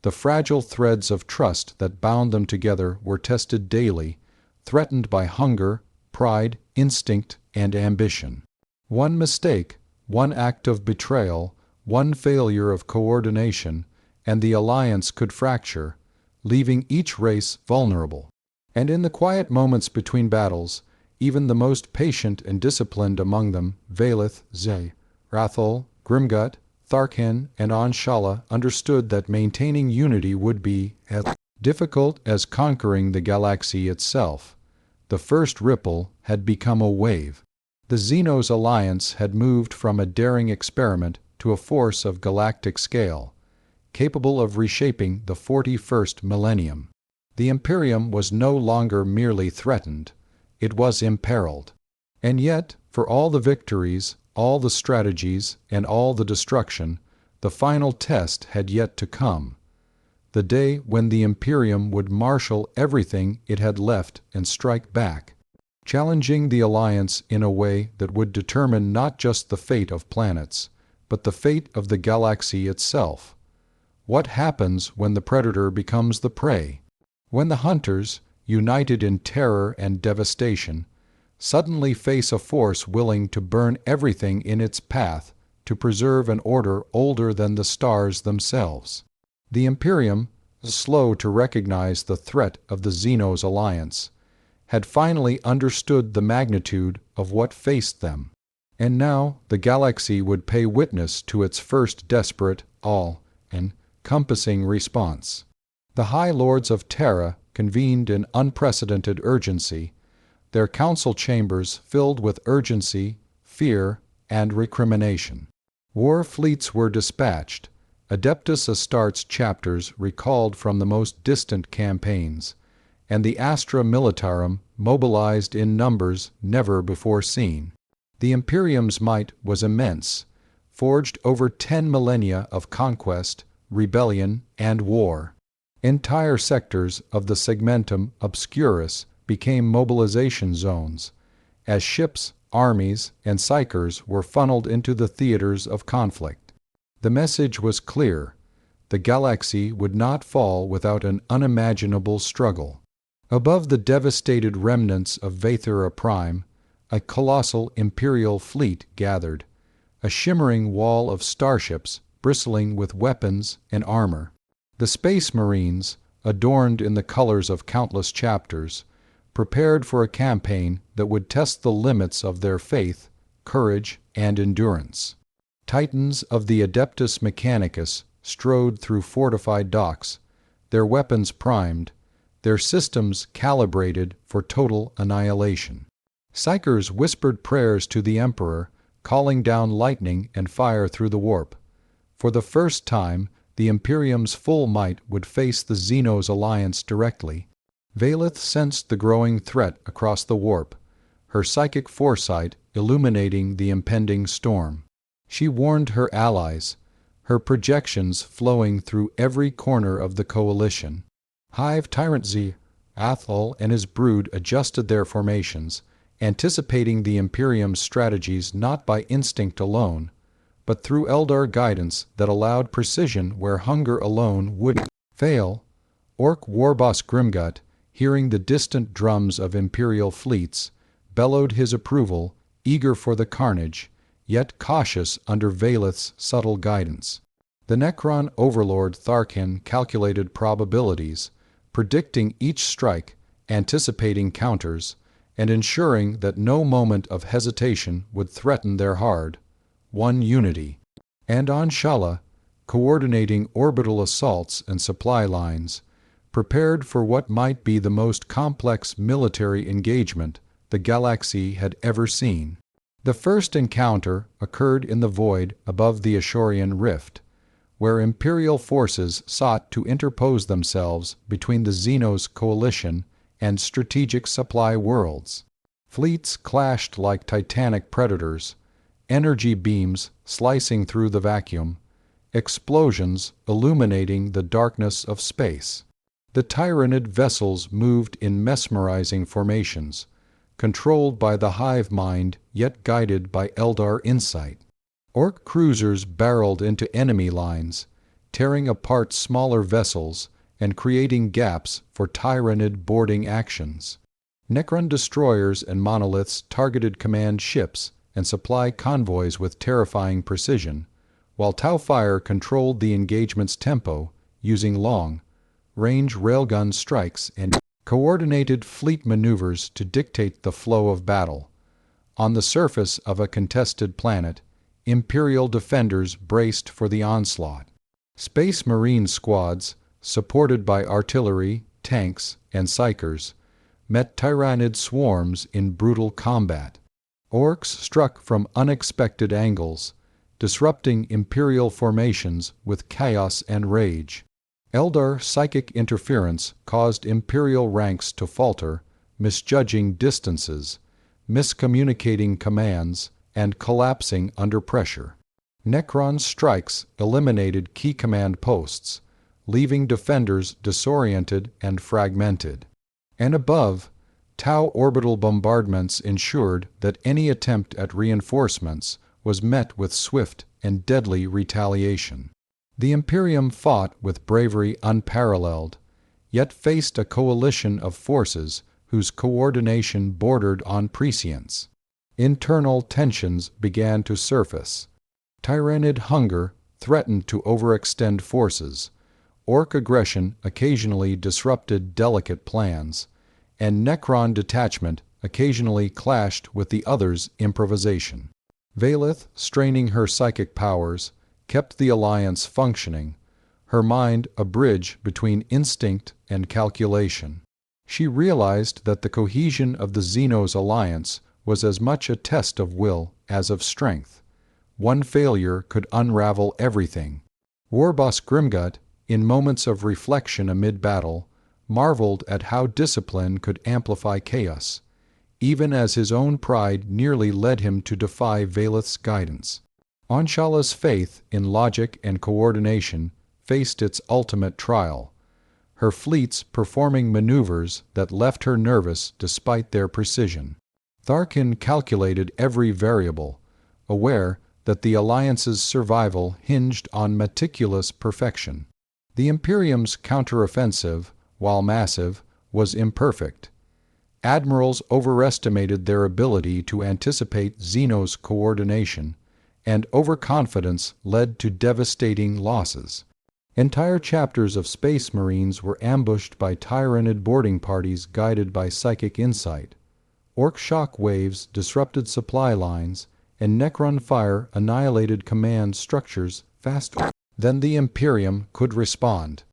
The fragile threads of trust that bound them together were tested daily, threatened by hunger, pride, instinct, and ambition. One mistake, one act of betrayal, one failure of coordination, and the alliance could fracture, leaving each race vulnerable. And in the quiet moments between battles, even the most patient and disciplined among them, Valeth, Zay, Rathol, Grimgut, Tharkin, and Anshala, understood that maintaining unity would be as difficult as conquering the galaxy itself. The first ripple had become a wave. The Xenos alliance had moved from a daring experiment to a force of galactic scale, capable of reshaping the 41st millennium. The Imperium was no longer merely threatened, it was imperiled. And yet, for all the victories, all the strategies, and all the destruction, the final test had yet to come. The day when the Imperium would marshal everything it had left and strike back, challenging the Alliance in a way that would determine not just the fate of planets, but the fate of the galaxy itself. What happens when the predator becomes the prey? When the hunters, united in terror and devastation, suddenly face a force willing to burn everything in its path to preserve an order older than the stars themselves. The Imperium, slow to recognize the threat of the Xenos alliance, had finally understood the magnitude of what faced them. And now the galaxy would pay witness to its first desperate, and all-encompassing response. The High Lords of Terra convened in unprecedented urgency, their council chambers filled with urgency, fear, and recrimination. War fleets were dispatched, Adeptus Astartes chapters recalled from the most distant campaigns, and the Astra Militarum mobilized in numbers never before seen. The Imperium's might was immense, forged over 10 millennia of conquest, rebellion, and war. Entire sectors of the segmentum obscurus became mobilization zones, as ships, armies, and psychers were funneled into the theaters of conflict. The message was clear: the galaxy would not fall without an unimaginable struggle. Above the devastated remnants of Vathura Prime, a colossal Imperial fleet gathered, a shimmering wall of starships bristling with weapons and armor. The Space Marines, adorned in the colors of countless chapters, prepared for a campaign that would test the limits of their faith, courage, and endurance. Titans of the Adeptus Mechanicus strode through fortified docks, their weapons primed, their systems calibrated for total annihilation. Psychers whispered prayers to the Emperor, calling down lightning and fire through the warp. For the first time, the Imperium's full might would face the Xenos alliance directly. Valeth sensed the growing threat across the warp, her psychic foresight illuminating the impending storm. She warned her allies, her projections flowing through every corner of the coalition. Hive Tyrant Athol and his brood adjusted their formations, anticipating the Imperium's strategies not by instinct alone, but through Eldar guidance that allowed precision where hunger alone wouldn't fail. Orc Warboss Grimgut, hearing the distant drums of Imperial fleets, bellowed his approval, eager for the carnage, yet cautious under Valeth's subtle guidance. The Necron overlord Tharkin calculated probabilities, predicting each strike, anticipating counters, and ensuring that no moment of hesitation would threaten their hard-won unity. And on Shala, coordinating orbital assaults and supply lines, prepared for what might be the most complex military engagement the galaxy had ever seen. The first encounter occurred in the void above the Ashorian Rift, where Imperial forces sought to interpose themselves between the Xenos coalition and strategic supply worlds. Fleets clashed like titanic predators, energy beams slicing through the vacuum, explosions illuminating the darkness of space. The Tyranid vessels moved in mesmerizing formations, controlled by the hive mind yet guided by Eldar insight. Orc cruisers barreled into enemy lines, tearing apart smaller vessels and creating gaps for Tyranid boarding actions. Necron destroyers and monoliths targeted command ships and supply convoys with terrifying precision, while Tau Fire controlled the engagement's tempo using long-range railgun strikes and coordinated fleet maneuvers to dictate the flow of battle. On the surface of a contested planet, Imperial defenders braced for the onslaught. Space Marine squads, supported by artillery, tanks, and psychers, met Tyranid swarms in brutal combat. Orcs struck from unexpected angles, disrupting Imperial formations with chaos and rage. Eldar psychic interference caused Imperial ranks to falter, misjudging distances, miscommunicating commands, and collapsing under pressure. Necron strikes eliminated key command posts, leaving defenders disoriented and fragmented. And above, Tau orbital bombardments ensured that any attempt at reinforcements was met with swift and deadly retaliation. The Imperium fought with bravery unparalleled, yet faced a coalition of forces whose coordination bordered on prescience. Internal tensions began to surface. Tyranid hunger threatened to overextend forces, Orc aggression occasionally disrupted delicate plans, and Necron detachment occasionally clashed with the others' improvisation. Valeth, straining her psychic powers, kept the alliance functioning, her mind a bridge between instinct and calculation. She realized that the cohesion of the Xenos alliance was as much a test of will as of strength. One failure could unravel everything. Warboss Grimgut, in moments of reflection amid battle, marveled at how discipline could amplify chaos, even as his own pride nearly led him to defy Valeth's guidance. Anshala's faith in logic and coordination faced its ultimate trial, her fleets performing maneuvers that left her nervous despite their precision. Tharkin calculated every variable, aware that the Alliance's survival hinged on meticulous perfection. The Imperium's counteroffensive, while massive, was imperfect. Admirals overestimated their ability to anticipate Xenos coordination, and overconfidence led to devastating losses. Entire chapters of Space Marines were ambushed by Tyranid boarding parties guided by psychic insight. Orc shock waves disrupted supply lines, and Necron fire annihilated command structures faster than the Imperium could respond.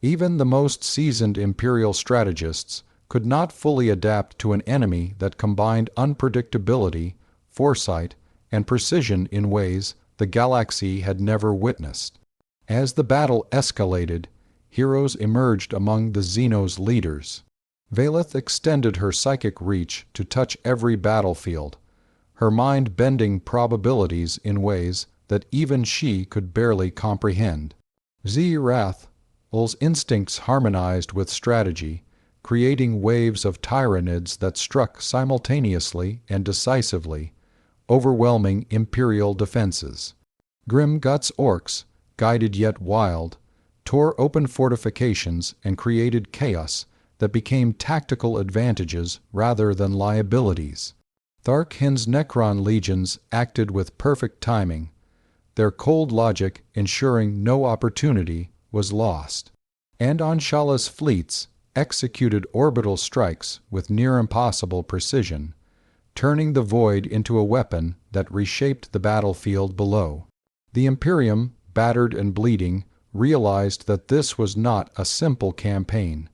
Even the most seasoned Imperial strategists could not fully adapt to an enemy that combined unpredictability, foresight, and precision in ways the galaxy had never witnessed. As the battle escalated, heroes emerged among the Xenos leaders. Valeth extended her psychic reach to touch every battlefield, her mind bending probabilities in ways that even she could barely comprehend. Ul's instincts harmonized with strategy, creating waves of Tyranids that struck simultaneously and decisively, overwhelming Imperial defenses. Grimgut's orcs, guided yet wild, tore open fortifications and created chaos that became tactical advantages rather than liabilities. Tharkin's Necron legions acted with perfect timing, their cold logic ensuring no opportunity was lost. And Anshala's fleets executed orbital strikes with near-impossible precision, turning the void into a weapon that reshaped the battlefield below. The Imperium, battered and bleeding, realized that this was not a simple campaign.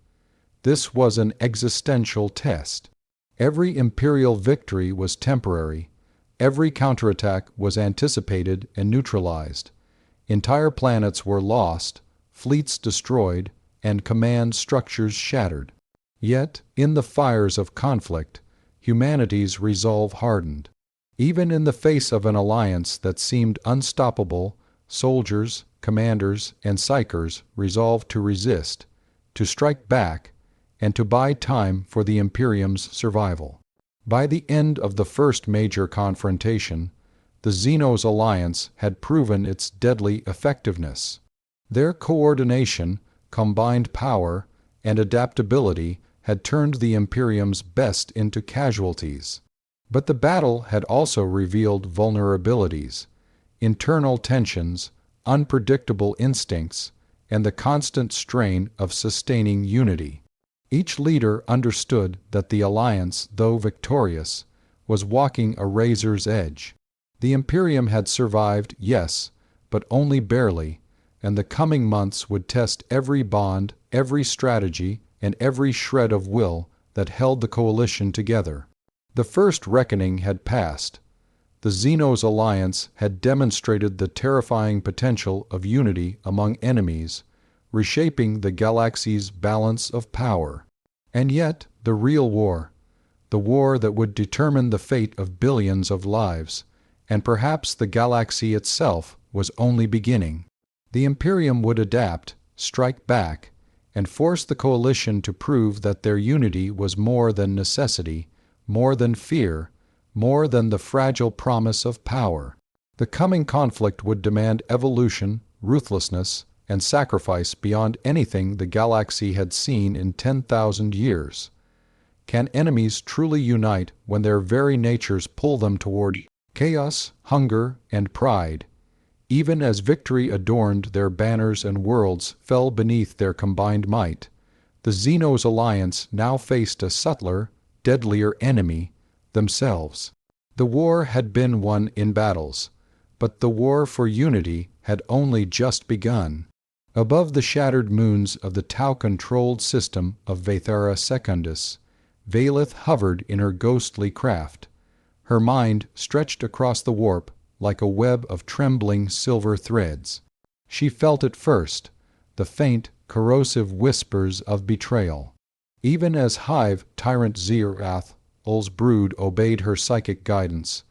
This was an existential test. Every Imperial victory was temporary. Every counterattack was anticipated and neutralized. Entire planets were lost, fleets destroyed, and command structures shattered. Yet, in the fires of conflict, humanity's resolve hardened. Even in the face of an alliance that seemed unstoppable, soldiers, commanders, and psychers resolved to resist, to strike back, and to buy time for the Imperium's survival. By the end of the first major confrontation, the Xenos alliance had proven its deadly effectiveness. Their coordination, combined power, and adaptability had turned the Imperium's best into casualties. But the battle had also revealed vulnerabilities, internal tensions, unpredictable instincts, and the constant strain of sustaining unity. Each leader understood that the alliance, though victorious, was walking a razor's edge. The Imperium had survived, yes, but only barely, and the coming months would test every bond, every strategy, and every shred of will that held the coalition together. The first reckoning had passed. The Xenos alliance had demonstrated the terrifying potential of unity among enemies, reshaping the galaxy's balance of power. And yet, the real war, the war that would determine the fate of billions of lives, and perhaps the galaxy itself, was only beginning. The Imperium would adapt, strike back, and force the coalition to prove that their unity was more than necessity, more than fear, more than the fragile promise of power. The coming conflict would demand evolution, ruthlessness, and sacrifice beyond anything the galaxy had seen in 10,000 years. Can enemies truly unite when their very natures pull them toward chaos, hunger, and pride? Even as victory adorned their banners and worlds fell beneath their combined might, the Xenos alliance now faced a subtler, deadlier enemy, themselves. The war had been won in battles, but the war for unity had only just begun. Above the shattered moons of the Tau-controlled system of Vathara Secundus, Valith hovered in her ghostly craft, her mind stretched across the warp like a web of trembling silver threads. She felt at first the faint, corrosive whispers of betrayal. Even as Hive tyrant Zirath's brood obeyed her psychic guidance,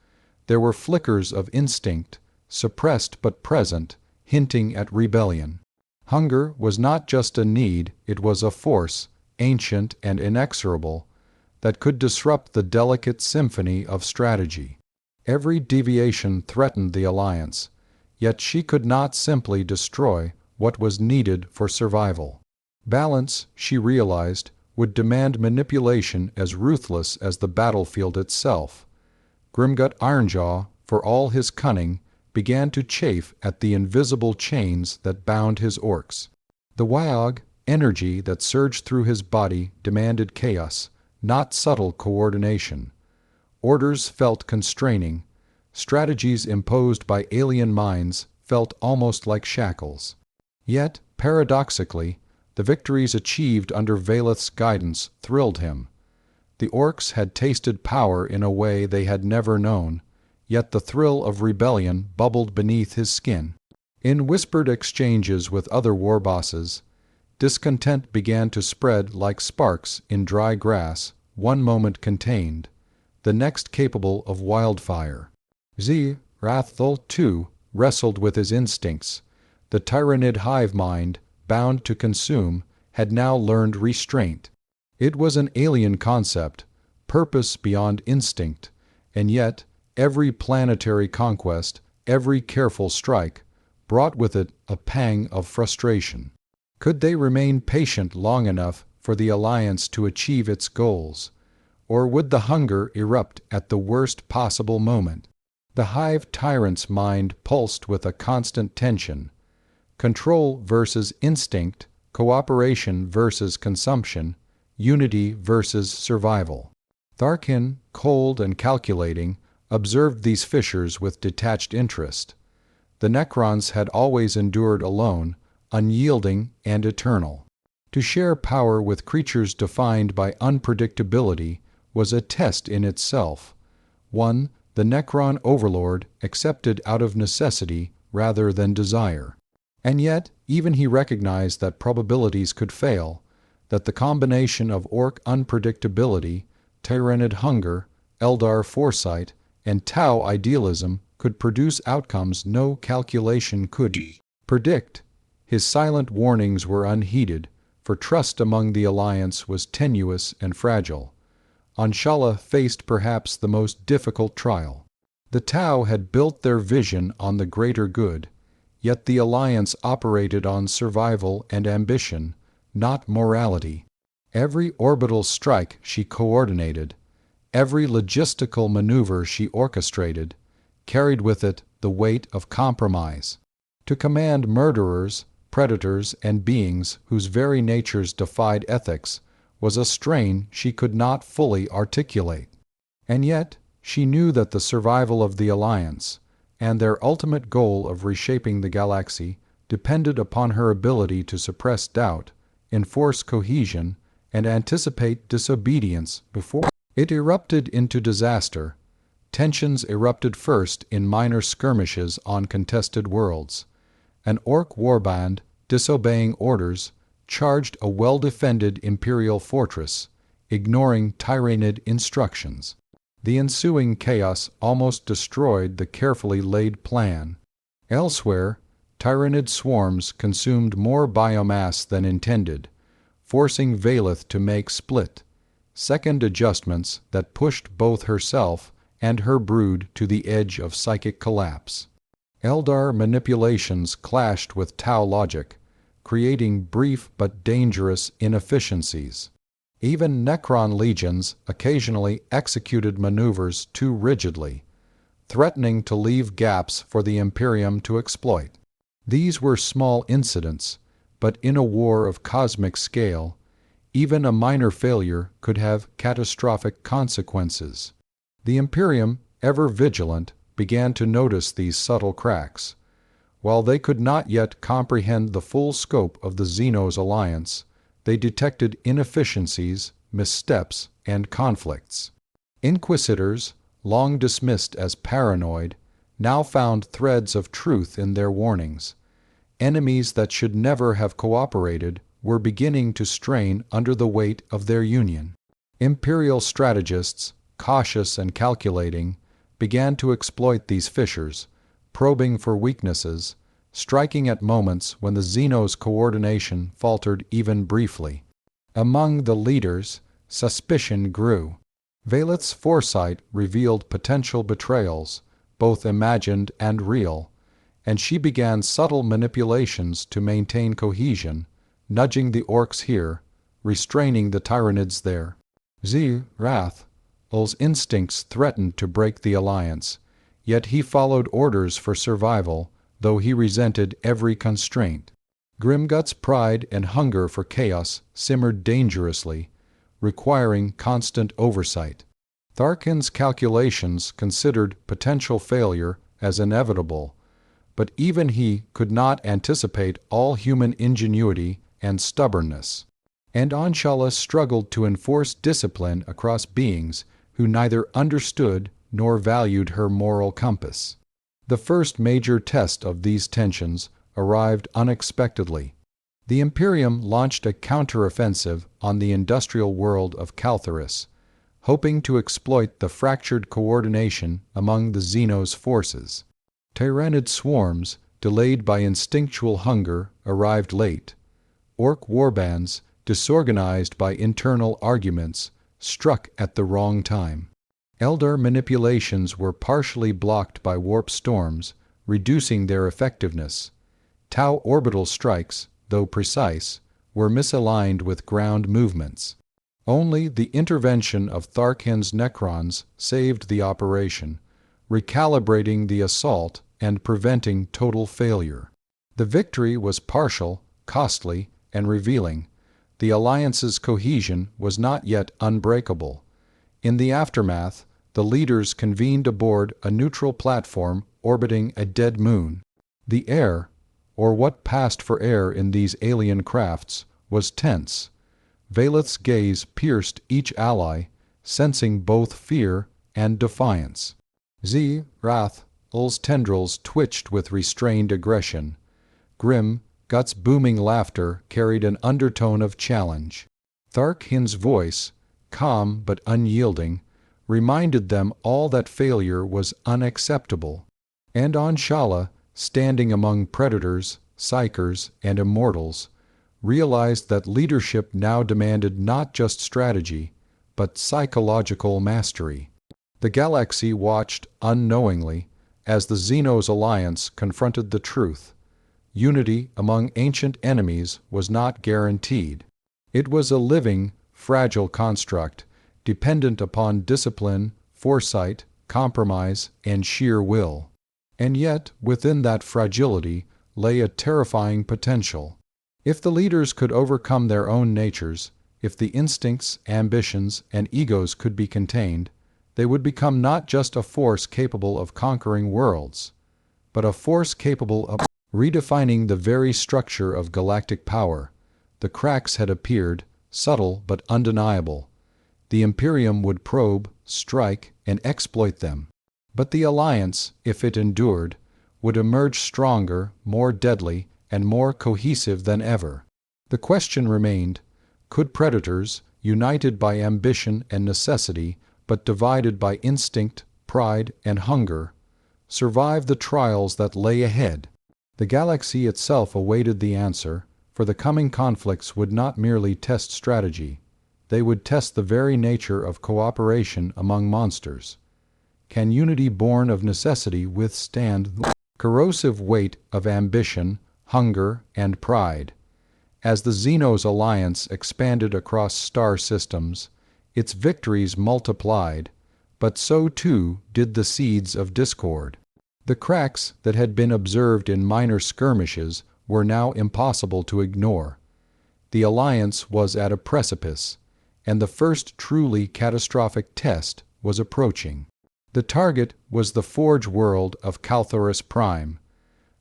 there were flickers of instinct, suppressed but present, hinting at rebellion. Hunger was not just a need, it was a force, ancient and inexorable, that could disrupt the delicate symphony of strategy. Every deviation threatened the alliance, yet she could not simply destroy what was needed for survival. Balance, she realized, would demand manipulation as ruthless as the battlefield itself. Grimgut Ironjaw, for all his cunning, began to chafe at the invisible chains that bound his orcs. The Wyog energy that surged through his body demanded chaos, not subtle coordination. Orders felt constraining. Strategies imposed by alien minds felt almost like shackles. Yet, paradoxically, the victories achieved under Valith's guidance thrilled him. The orcs had tasted power in a way they had never known, yet the thrill of rebellion bubbled beneath his skin. In whispered exchanges with other war bosses, discontent began to spread like sparks in dry grass, one moment contained, the next capable of wildfire. Zirathul, too, wrestled with his instincts. The tyrannid hive mind, bound to consume, had now learned restraint. It was an alien concept, purpose beyond instinct, and yet every planetary conquest, every careful strike, brought with it a pang of frustration. Could they remain patient long enough for the Alliance to achieve its goals, or would the hunger erupt at the worst possible moment? The Hive tyrant's mind pulsed with a constant tension. Control versus instinct, cooperation versus consumption, unity versus survival. Tharkin, cold and calculating, observed these fissures with detached interest. The Necrons had always endured alone, unyielding and eternal. To share power with creatures defined by unpredictability was a test in itself, one the Necron overlord accepted out of necessity rather than desire. And yet, even he recognized that probabilities could fail, that the combination of orc unpredictability, tyrannid hunger, Eldar foresight, and Tau idealism could produce outcomes no calculation could predict. His silent warnings were unheeded, for trust among the Alliance was tenuous and fragile. Anshala faced perhaps the most difficult trial. The Tau had built their vision on the greater good, yet the Alliance operated on survival and ambition, not morality. Every orbital strike she coordinated, every logistical maneuver she orchestrated, carried with it the weight of compromise. To command murderers, predators, and beings whose very natures defied ethics was a strain she could not fully articulate. And yet, she knew that the survival of the Alliance, and their ultimate goal of reshaping the galaxy, depended upon her ability to suppress doubt, enforce cohesion, and anticipate disobedience before it erupted into disaster. Tensions erupted first in minor skirmishes on contested worlds. An orc warband, disobeying orders, charged a well-defended imperial fortress, ignoring tyrannid instructions. The ensuing chaos almost destroyed the carefully laid plan. Elsewhere, tyrannid swarms consumed more biomass than intended, forcing Valith to make split-second adjustments that pushed both herself and her brood to the edge of psychic collapse. Eldar manipulations clashed with Tau logic, creating brief but dangerous inefficiencies. Even Necron legions occasionally executed maneuvers too rigidly, threatening to leave gaps for the Imperium to exploit. These were small incidents, but in a war of cosmic scale, even a minor failure could have catastrophic consequences. The Imperium, ever vigilant, began to notice these subtle cracks. While they could not yet comprehend the full scope of the Xenos alliance, they detected inefficiencies, missteps, and conflicts. Inquisitors, long dismissed as paranoid, now found threads of truth in their warnings. Enemies that should never have cooperated were beginning to strain under the weight of their union. Imperial strategists, cautious and calculating, began to exploit these fissures, probing for weaknesses, striking at moments when the Xenos' coordination faltered even briefly. Among the leaders, suspicion grew. Valeth's foresight revealed potential betrayals, both imagined and real, and she began subtle manipulations to maintain cohesion, nudging the orcs here, restraining the Tyranids there. Xerath's instincts threatened to break the alliance, yet he followed orders for survival, though he resented every constraint. Grimgut's pride and hunger for chaos simmered dangerously, requiring constant oversight. Tharkin's calculations considered potential failure as inevitable, but even he could not anticipate all human ingenuity and stubbornness. And Anshala struggled to enforce discipline across beings who neither understood nor valued her moral compass. The first major test of these tensions arrived unexpectedly. The Imperium launched a counteroffensive on the industrial world of Caltharis, hoping to exploit the fractured coordination among the Xenos' forces. Tyranid swarms, delayed by instinctual hunger, arrived late. Orc warbands, disorganized by internal arguments, struck at the wrong time. Eldar manipulations were partially blocked by warp storms, reducing their effectiveness. Tau orbital strikes, though precise, were misaligned with ground movements. Only the intervention of Tharkin's Necrons saved the operation, recalibrating the assault and preventing total failure. The victory was partial, costly, and revealing. The alliance's cohesion was not yet unbreakable. In the aftermath, the leaders convened aboard a neutral platform orbiting a dead moon. The air, or what passed for air in these alien crafts, was tense. Valeth's gaze pierced each ally, sensing both fear and defiance. Xerath's tendrils twitched with restrained aggression. Gut's booming laughter carried an undertone of challenge. Tharkin's voice, calm but unyielding, reminded them all that failure was unacceptable. And Anshala, standing among predators, psychers, and immortals, realized that leadership now demanded not just strategy, but psychological mastery. The galaxy watched unknowingly as the Xenos alliance confronted the truth. Unity among ancient enemies was not guaranteed. It was a living, fragile construct, dependent upon discipline, foresight, compromise, and sheer will. And yet, within that fragility lay a terrifying potential. If the leaders could overcome their own natures, if the instincts, ambitions, and egos could be contained, they would become not just a force capable of conquering worlds, but a force capable of redefining the very structure of galactic power. The cracks had appeared, subtle but undeniable. The Imperium would probe, strike, and exploit them. But the Alliance, if it endured, would emerge stronger, more deadly, and more cohesive than ever. The question remained, could predators, united by ambition and necessity, but divided by instinct, pride, and hunger, survive the trials that lay ahead? The galaxy itself awaited the answer, for the coming conflicts would not merely test strategy. They would test the very nature of cooperation among monsters. Can unity born of necessity withstand the corrosive weight of ambition, hunger, and pride? As the Xenos alliance expanded across star systems, its victories multiplied, but so too did the seeds of discord. The cracks that had been observed in minor skirmishes were now impossible to ignore. The alliance was at a precipice, and the first truly catastrophic test was approaching. The target was the forge world of Caltharis Prime,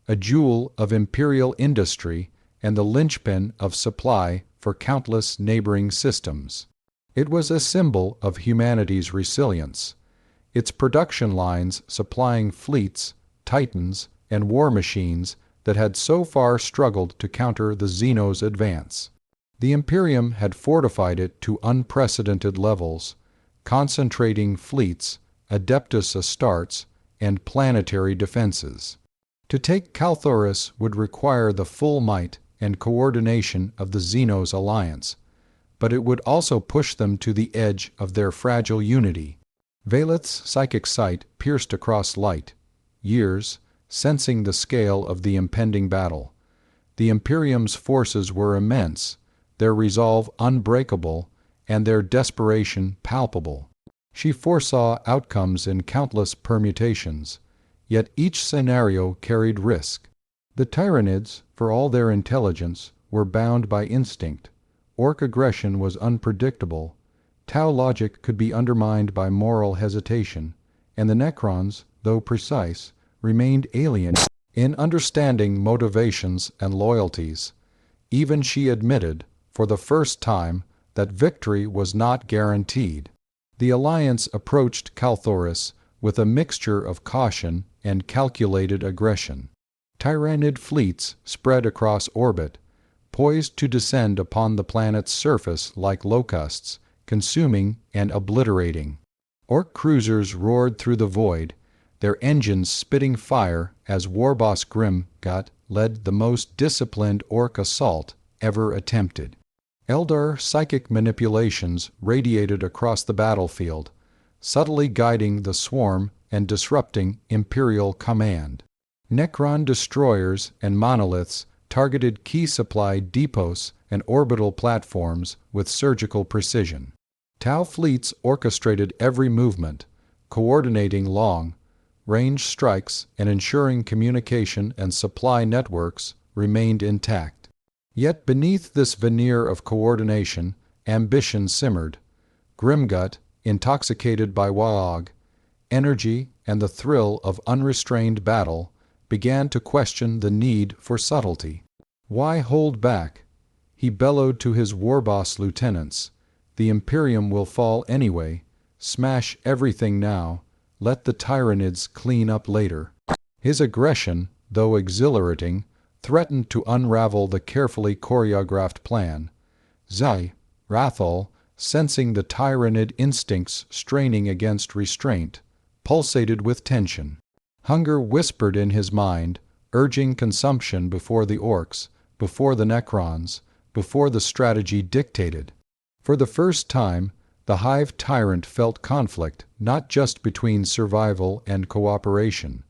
a jewel of imperial industry and the linchpin of supply for countless neighboring systems. It was a symbol of humanity's resilience, its production lines supplying fleets, titans, and war machines that had so far struggled to counter the Xenos' advance. The Imperium had fortified it to unprecedented levels, concentrating fleets, Adeptus Astartes, and planetary defenses. To take Kalthoris would require the full might and coordination of the Xenos alliance, but it would also push them to the edge of their fragile unity. Valeth's psychic sight pierced across light, years, sensing the scale of the impending battle. The Imperium's forces were immense, their resolve unbreakable, and their desperation palpable. She foresaw outcomes in countless permutations, yet each scenario carried risk. The Tyranids, for all their intelligence, were bound by instinct. Orc aggression was unpredictable. Tau logic could be undermined by moral hesitation, and the Necrons, though precise, remained alien in understanding motivations and loyalties. Even she admitted, for the first time, that victory was not guaranteed. The Alliance approached Kalthoris with a mixture of caution and calculated aggression. Tyranid fleets spread across orbit, poised to descend upon the planet's surface like locusts, consuming and obliterating. Orc cruisers roared through the void, their engines spitting fire as Warboss Grimgut led the most disciplined Orc assault ever attempted. Eldar psychic manipulations radiated across the battlefield, subtly guiding the swarm and disrupting Imperial command. Necron destroyers and monoliths targeted key supply depots and orbital platforms with surgical precision. Tau fleets orchestrated every movement, coordinating long-range strikes and ensuring communication and supply networks remained intact. Yet beneath this veneer of coordination, ambition simmered. Grimgut, intoxicated by Waag, energy, and the thrill of unrestrained battle, began to question the need for subtlety. Why hold back? He bellowed to his warboss lieutenants. The Imperium will fall anyway. Smash everything now. Let the Tyranids clean up later. His aggression, though exhilarating, threatened to unravel the carefully choreographed plan. Rathal, sensing the Tyranid instincts straining against restraint, pulsated with tension. Hunger whispered in his mind, urging consumption before the Orcs, before the Necrons, before the strategy dictated. For the first time, the Hive Tyrant felt conflict not just between survival and cooperation,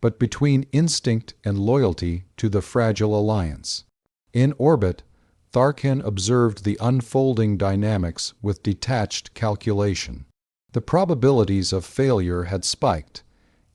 but between instinct and loyalty to the fragile alliance. In orbit, Tharkin observed the unfolding dynamics with detached calculation. The probabilities of failure had spiked,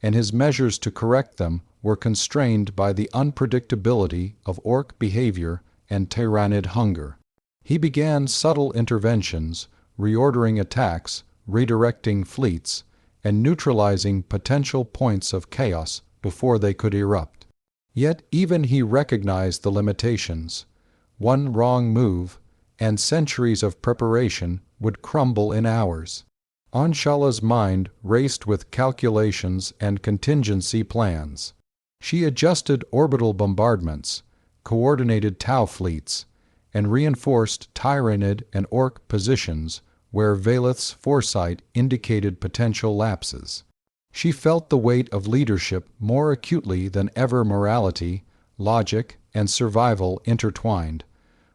and his measures to correct them were constrained by the unpredictability of Orc behavior and Tyranid hunger. He began subtle interventions, reordering attacks, redirecting fleets, and neutralizing potential points of chaos before they could erupt. Yet even he recognized the limitations. One wrong move, and centuries of preparation would crumble in hours. Anshala's mind raced with calculations and contingency plans. She adjusted orbital bombardments, coordinated Tau fleets, and reinforced Tyranid and Orc positions where Valeth's foresight indicated potential lapses. She felt the weight of leadership more acutely than ever. Morality, logic, and survival intertwined,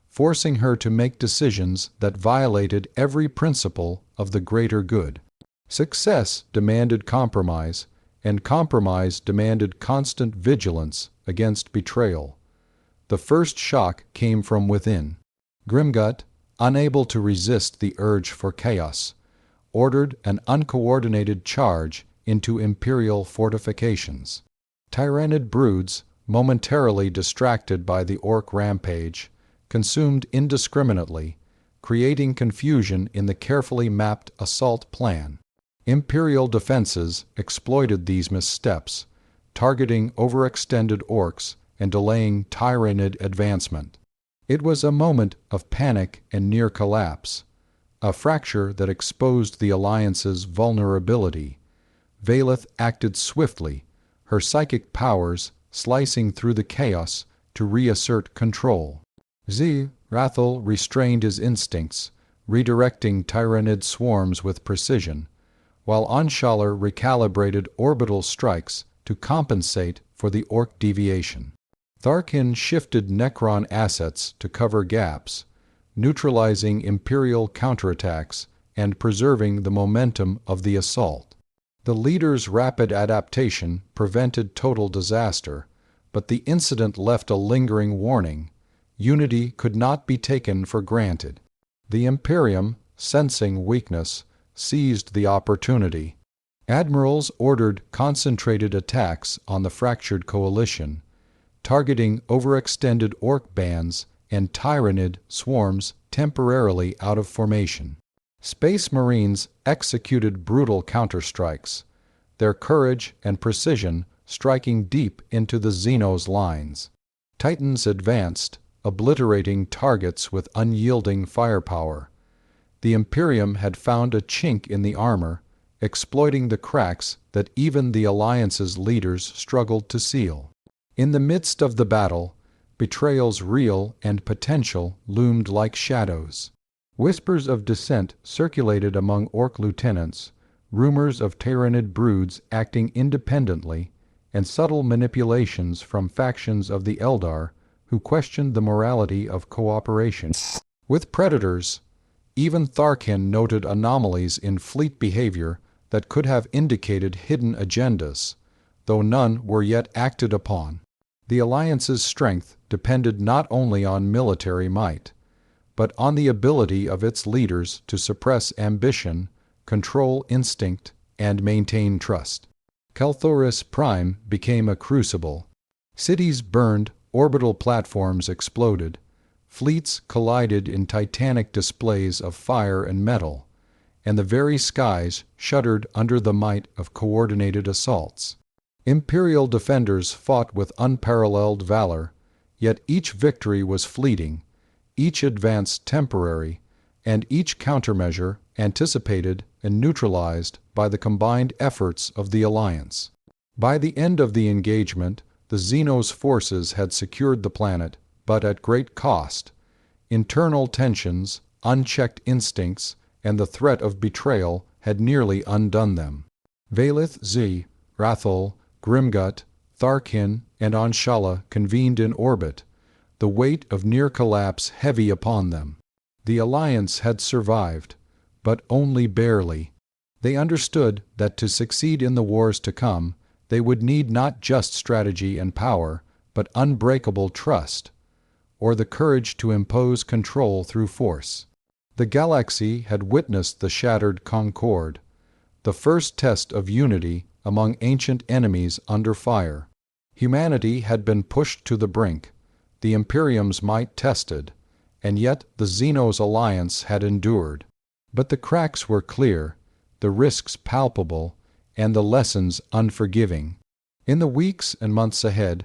forcing her to make decisions that violated every principle of the greater good. Success demanded compromise, and compromise demanded constant vigilance against betrayal. The first shock came from within. Grimgut, unable to resist the urge for chaos, ordered an uncoordinated charge into Imperial fortifications. Tyranid broods, momentarily distracted by the Orc rampage, consumed indiscriminately, creating confusion in the carefully mapped assault plan. Imperial defenses exploited these missteps, targeting overextended orcs and delaying Tyranid advancement. It was a moment of panic and near collapse, a fracture that exposed the Alliance's vulnerability. Valeth acted swiftly, her psychic powers slicing through the chaos to reassert control. Rathel restrained his instincts, redirecting Tyranid swarms with precision, while Anshalar recalibrated orbital strikes to compensate for the orc deviation. Tharkin shifted Necron assets to cover gaps, neutralizing Imperial counterattacks and preserving the momentum of the assault. The leader's rapid adaptation prevented total disaster, but the incident left a lingering warning. Unity could not be taken for granted. The Imperium, sensing weakness, seized the opportunity. Admirals ordered concentrated attacks on the fractured coalition, targeting overextended orc bands and Tyranid swarms temporarily out of formation. Space Marines executed brutal counterstrikes, their courage and precision striking deep into the Xenos lines. Titans advanced, obliterating targets with unyielding firepower. The Imperium had found a chink in the armor, exploiting the cracks that even the Alliance's leaders struggled to seal. In the midst of the battle, betrayal's real and potential loomed like shadows. Whispers of dissent circulated among orc lieutenants, rumors of Tyranid broods acting independently, and subtle manipulations from factions of the Eldar who questioned the morality of cooperation. With predators, even Tharkin noted anomalies in fleet behavior that could have indicated hidden agendas, though none were yet acted upon. The Alliance's strength depended not only on military might, but on the ability of its leaders to suppress ambition, control instinct, and maintain trust. Kelthoris Prime became a crucible. Cities burned, orbital platforms exploded, fleets collided in titanic displays of fire and metal, and the very skies shuddered under the might of coordinated assaults. Imperial defenders fought with unparalleled valor, yet each victory was fleeting, each advance temporary, and each countermeasure anticipated and neutralized by the combined efforts of the Alliance. By the end of the engagement, the Xenos forces had secured the planet, but at great cost. Internal tensions, unchecked instincts, and the threat of betrayal had nearly undone them. Valeth, Rathel, Grimgut, Tharkin, and Anshala convened in orbit, the weight of near collapse heavy upon them. The Alliance had survived, but only barely. They understood that to succeed in the wars to come, they would need not just strategy and power, but unbreakable trust, or the courage to impose control through force. The galaxy had witnessed the shattered Concord, the first test of unity among ancient enemies under fire. Humanity had been pushed to the brink, the Imperium's might tested, and yet the Xenos alliance had endured. But the cracks were clear, the risks palpable, and the lessons unforgiving. In the weeks and months ahead,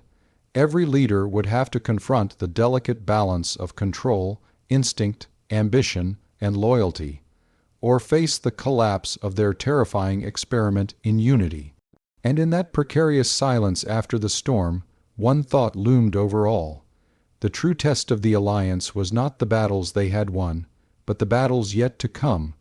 every leader would have to confront the delicate balance of control, instinct, ambition, and loyalty, or face the collapse of their terrifying experiment in unity. And in that precarious silence after the storm, one thought loomed over all. The true test of the Alliance was not the battles they had won, but the battles yet to come,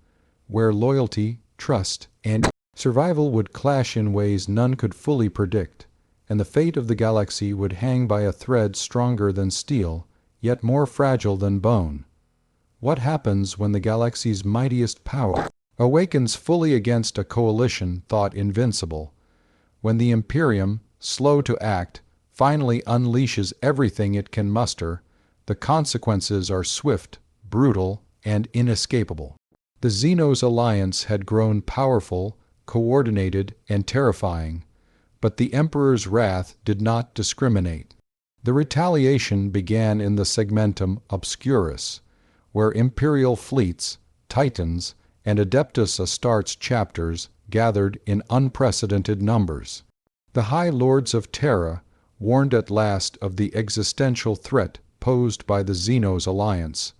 where loyalty, trust, and survival would clash in ways none could fully predict, and the fate of the galaxy would hang by a thread stronger than steel, yet more fragile than bone. What happens when the galaxy's mightiest power awakens fully against a coalition thought invincible? When the Imperium, slow to act, finally unleashes everything it can muster, the consequences are swift, brutal, and inescapable. The Xenos alliance had grown powerful, coordinated, and terrifying, but the Emperor's wrath did not discriminate. The retaliation began in the Segmentum Obscurus, where Imperial fleets, Titans, and Adeptus Astartes chapters gathered in unprecedented numbers. The High Lords of Terra, warned at last of the existential threat posed by the Xenos alliance,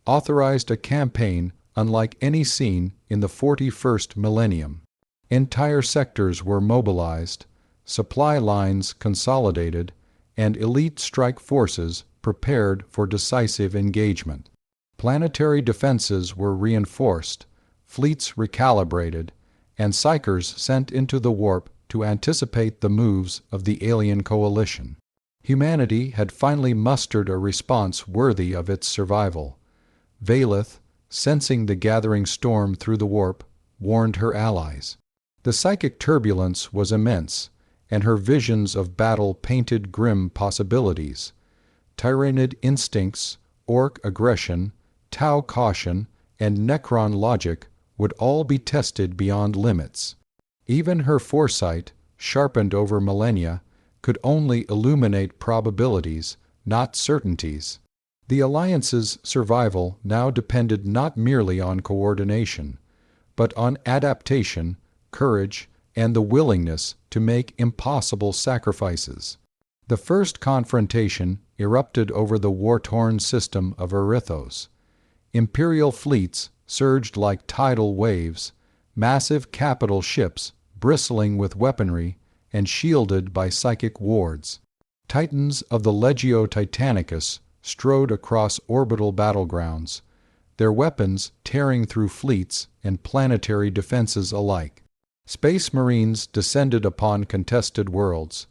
authorized a campaign unlike any seen in the 41st millennium. Entire sectors were mobilized, supply lines consolidated, and elite strike forces prepared for decisive engagement. Planetary defenses were reinforced, fleets recalibrated, and psychers sent into the warp to anticipate the moves of the alien coalition. Humanity had finally mustered a response worthy of its survival. Valeth, sensing the gathering storm through the warp, warned her allies. The psychic turbulence was immense, and her visions of battle painted grim possibilities. Tyranid instincts, orc aggression, Tau caution, and Necron logic would all be tested beyond limits. Even her foresight, sharpened over millennia, could only illuminate probabilities, not certainties. The Alliance's survival now depended not merely on coordination, but on adaptation, courage, and the willingness to make impossible sacrifices. The first confrontation erupted over the war-torn system of Erithos. Imperial fleets surged like tidal waves, massive capital ships bristling with weaponry and shielded by psychic wards. Titans of the Legio Titanicus strode across orbital battlegrounds, their weapons tearing through fleets and planetary defenses alike. Space Marines descended upon contested worlds,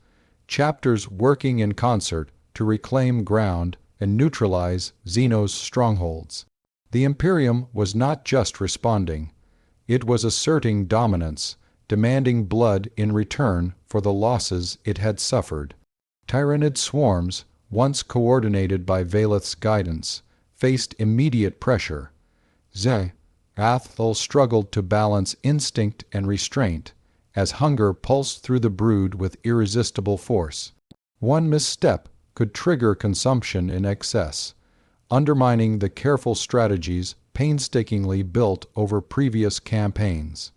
chapters working in concert to reclaim ground and neutralize Xenos' strongholds. The Imperium was not just responding, it was asserting dominance, demanding blood in return for the losses it had suffered. Tyranid swarms, once coordinated by Valeth's guidance, faced immediate pressure. Athel struggled to balance instinct and restraint, as hunger pulsed through the brood with irresistible force. One misstep could trigger consumption in excess, undermining the careful strategies painstakingly built over previous campaigns.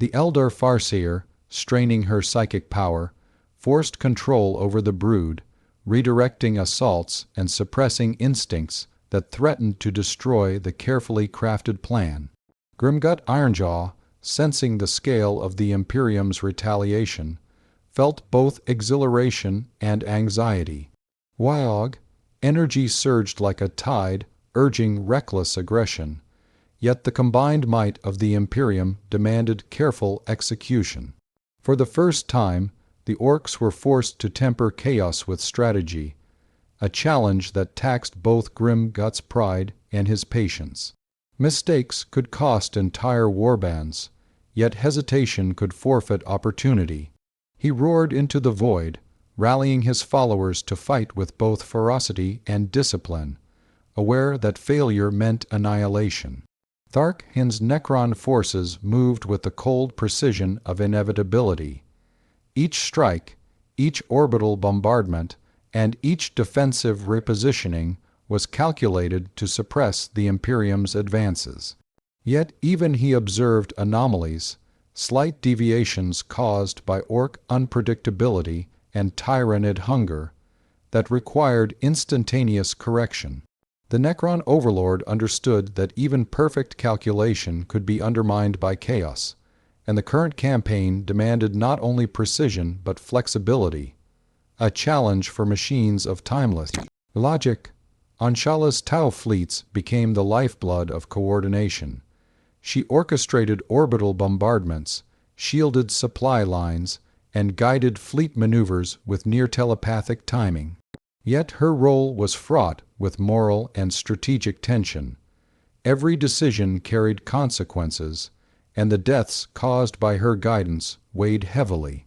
The Eldar Farseer, straining her psychic power, forced control over the brood, redirecting assaults and suppressing instincts that threatened to destroy the carefully crafted plan. Grimgut Ironjaw, sensing the scale of the Imperium's retaliation, felt both exhilaration and anxiety. Wyog, energy surged like a tide, urging reckless aggression. Yet the combined might of the Imperium demanded careful execution. For the first time, the Orcs were forced to temper chaos with strategy, a challenge that taxed both Grimgut's pride and his patience. Mistakes could cost entire warbands, yet hesitation could forfeit opportunity. He roared into the void, rallying his followers to fight with both ferocity and discipline, aware that failure meant annihilation. Tharkhin's Necron forces moved with the cold precision of inevitability. Each strike, each orbital bombardment, and each defensive repositioning was calculated to suppress the Imperium's advances. Yet even he observed anomalies, slight deviations caused by Orc unpredictability and Tyranid hunger, that required instantaneous correction. The Necron Overlord understood that even perfect calculation could be undermined by chaos, and the current campaign demanded not only precision but flexibility, a challenge for machines of timeless logic. Anshala's Tau fleets became the lifeblood of coordination. She orchestrated orbital bombardments, shielded supply lines, and guided fleet maneuvers with near-telepathic timing. Yet her role was fraught with moral and strategic tension. Every decision carried consequences, and the deaths caused by her guidance weighed heavily.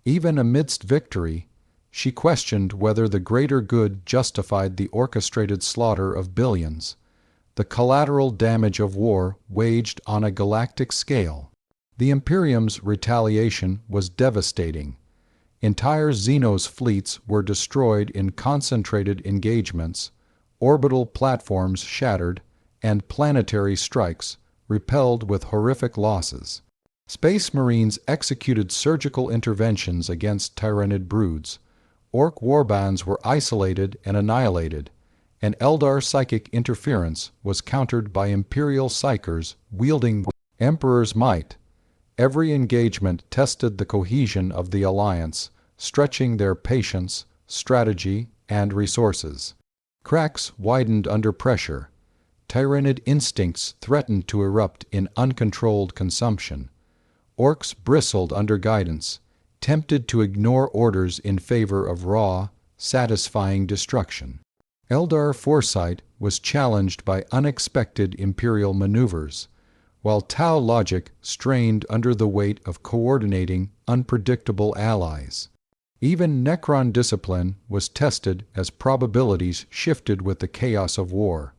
Even amidst victory, she questioned whether the greater good justified the orchestrated slaughter of billions, the collateral damage of war waged on a galactic scale. The Imperium's retaliation was devastating. Entire Xenos fleets were destroyed in concentrated engagements, orbital platforms shattered, and planetary strikes repelled with horrific losses. Space Marines executed surgical interventions against Tyranid broods. Orc warbands were isolated and annihilated, and Eldar psychic interference was countered by Imperial psychers wielding Emperor's might. Every engagement tested the cohesion of the alliance, stretching their patience, strategy, and resources. Cracks widened under pressure. Tyranid instincts threatened to erupt in uncontrolled consumption. Orcs bristled under guidance, tempted to ignore orders in favor of raw, satisfying destruction. Eldar foresight was challenged by unexpected Imperial maneuvers, while Tau logic strained under the weight of coordinating unpredictable allies. Even Necron discipline was tested as probabilities shifted with the chaos of war.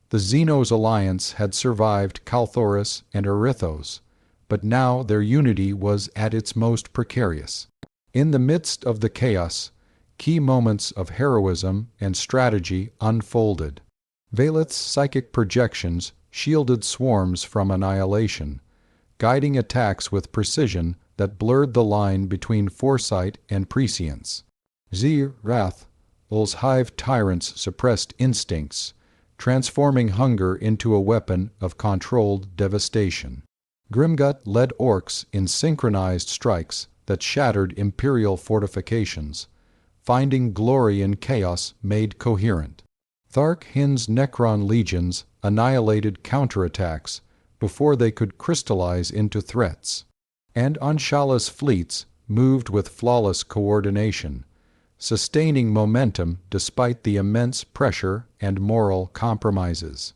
The Xenos alliance had survived Kalthoris and Erithos, but now their unity was at its most precarious. In the midst of the chaos, key moments of heroism and strategy unfolded. Valeth's psychic projections shielded swarms from annihilation, guiding attacks with precision that blurred the line between foresight and prescience. Ul's hive tyrants suppressed instincts, transforming hunger into a weapon of controlled devastation. Grimgut led orcs in synchronized strikes that shattered Imperial fortifications, finding glory in chaos made coherent. Thark Hin's Necron legions annihilated counterattacks before they could crystallize into threats. And Anshala's fleets moved with flawless coordination, sustaining momentum despite the immense pressure and moral compromises.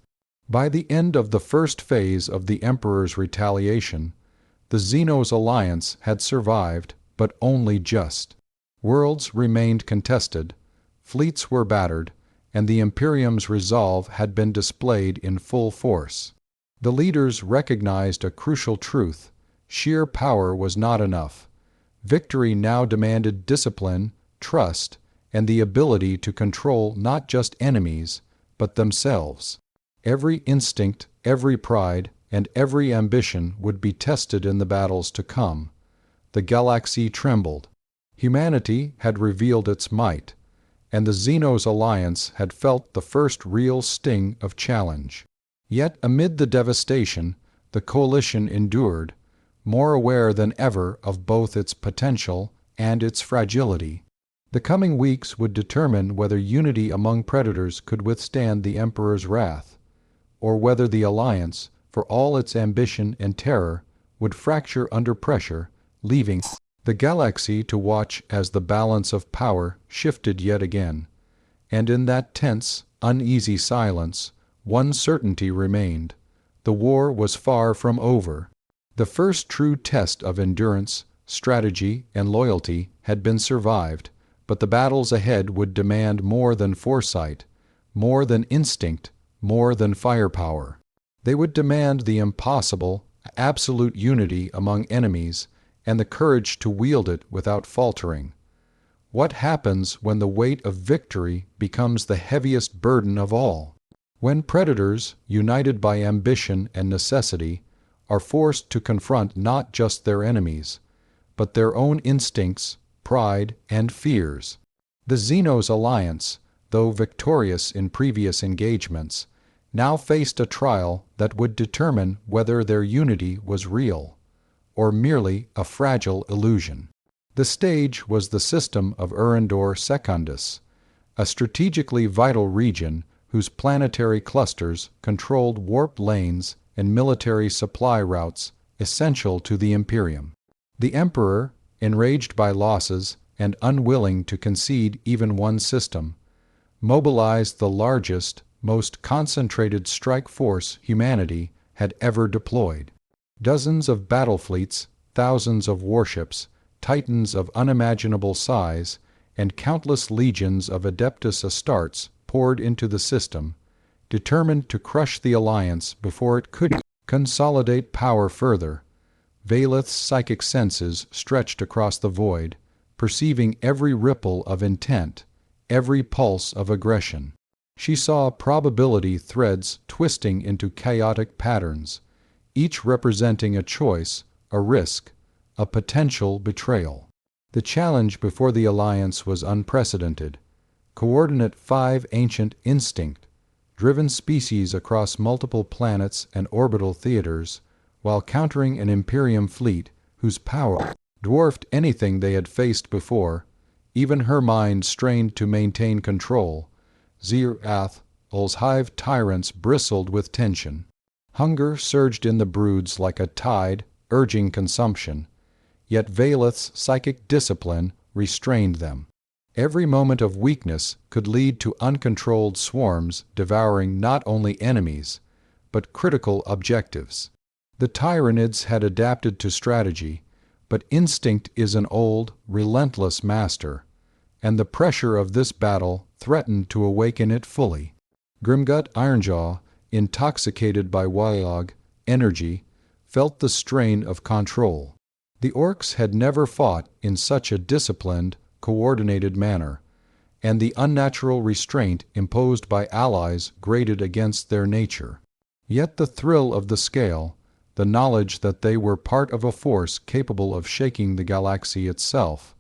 By the end of the first phase of the Emperor's retaliation, the Xenos alliance had survived, but only just. Worlds remained contested, fleets were battered, and the Imperium's resolve had been displayed in full force. The leaders recognized a crucial truth: sheer power was not enough. Victory now demanded discipline, trust, and the ability to control not just enemies, but themselves. Every instinct, every pride, and every ambition would be tested in the battles to come. The galaxy trembled. Humanity had revealed its might, and the Xenos alliance had felt the first real sting of challenge. Yet amid the devastation, the coalition endured, more aware than ever of both its potential and its fragility. The coming weeks would determine whether unity among predators could withstand the Emperor's wrath, or whether the alliance, for all its ambition and terror, would fracture under pressure, leaving the galaxy to watch as the balance of power shifted yet again. And in that tense, uneasy silence, one certainty remained: the war was far from over. The first true test of endurance, strategy, and loyalty had been survived, but the battles ahead would demand more than foresight, more than instinct, more than firepower. They would demand the impossible, absolute unity among enemies, and the courage to wield it without faltering. What happens when the weight of victory becomes the heaviest burden of all? When predators, united by ambition and necessity, are forced to confront not just their enemies, but their own instincts, pride, and fears. The Xenos alliance, though victorious in previous engagements, now faced a trial that would determine whether their unity was real, or merely a fragile illusion. The stage was the system of Urandor Secundus, a strategically vital region whose planetary clusters controlled warp lanes and military supply routes essential to the Imperium. The Emperor, enraged by losses and unwilling to concede even one system, mobilized the largest, most concentrated strike force humanity had ever deployed. Dozens of battle fleets, thousands of warships, titans of unimaginable size, and countless legions of Adeptus Astartes poured into the system, determined to crush the alliance before it could consolidate power further. Valeth's psychic senses stretched across the void, perceiving every ripple of intent, every pulse of aggression. She saw probability threads twisting into chaotic patterns, each representing a choice, a risk, a potential betrayal. The challenge before the Alliance was unprecedented. Coordinate 5 ancient instinct-driven species across multiple planets and orbital theaters, while countering an Imperium fleet whose power dwarfed anything they had faced before. Even her mind strained to maintain control. Zir-Athol's hive tyrants bristled with tension. Hunger surged in the broods like a tide, urging consumption. Yet Valeth's psychic discipline restrained them. Every moment of weakness could lead to uncontrolled swarms devouring not only enemies, but critical objectives. The Tyranids had adapted to strategy, but instinct is an old, relentless master, and the pressure of this battle threatened to awaken it fully. Grimgut Ironjaw, intoxicated by Wyog energy, felt the strain of control. The orcs had never fought in such a disciplined, coordinated manner, and the unnatural restraint imposed by allies grated against their nature. Yet the thrill of the scale, the knowledge that they were part of a force capable of shaking the galaxy itself,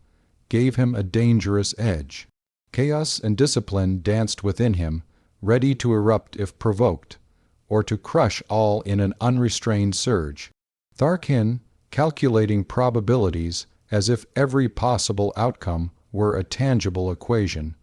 gave him a dangerous edge. Chaos and discipline danced within him, ready to erupt if provoked, or to crush all in an unrestrained surge. Tharkin, calculating probabilities as if every possible outcome were a tangible equation,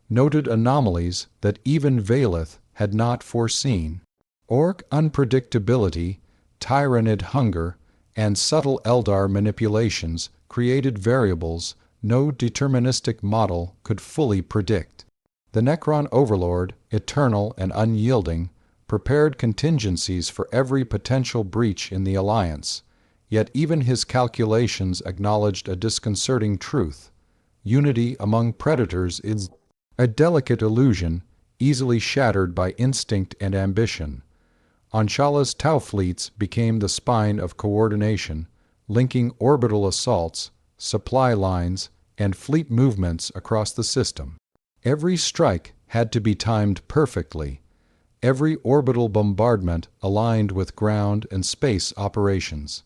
noted anomalies that even Valeth had not foreseen. Orc unpredictability, Tyranid hunger, and subtle Eldar manipulations created variables no deterministic model could fully predict. The Necron Overlord, eternal and unyielding, prepared contingencies for every potential breach in the Alliance, yet even his calculations acknowledged a disconcerting truth. Unity among predators is a delicate illusion, easily shattered by instinct and ambition. Anshala's Tau fleets became the spine of coordination, linking orbital assaults, supply lines, and fleet movements across the system. Every strike had to be timed perfectly, every orbital bombardment aligned with ground and space operations.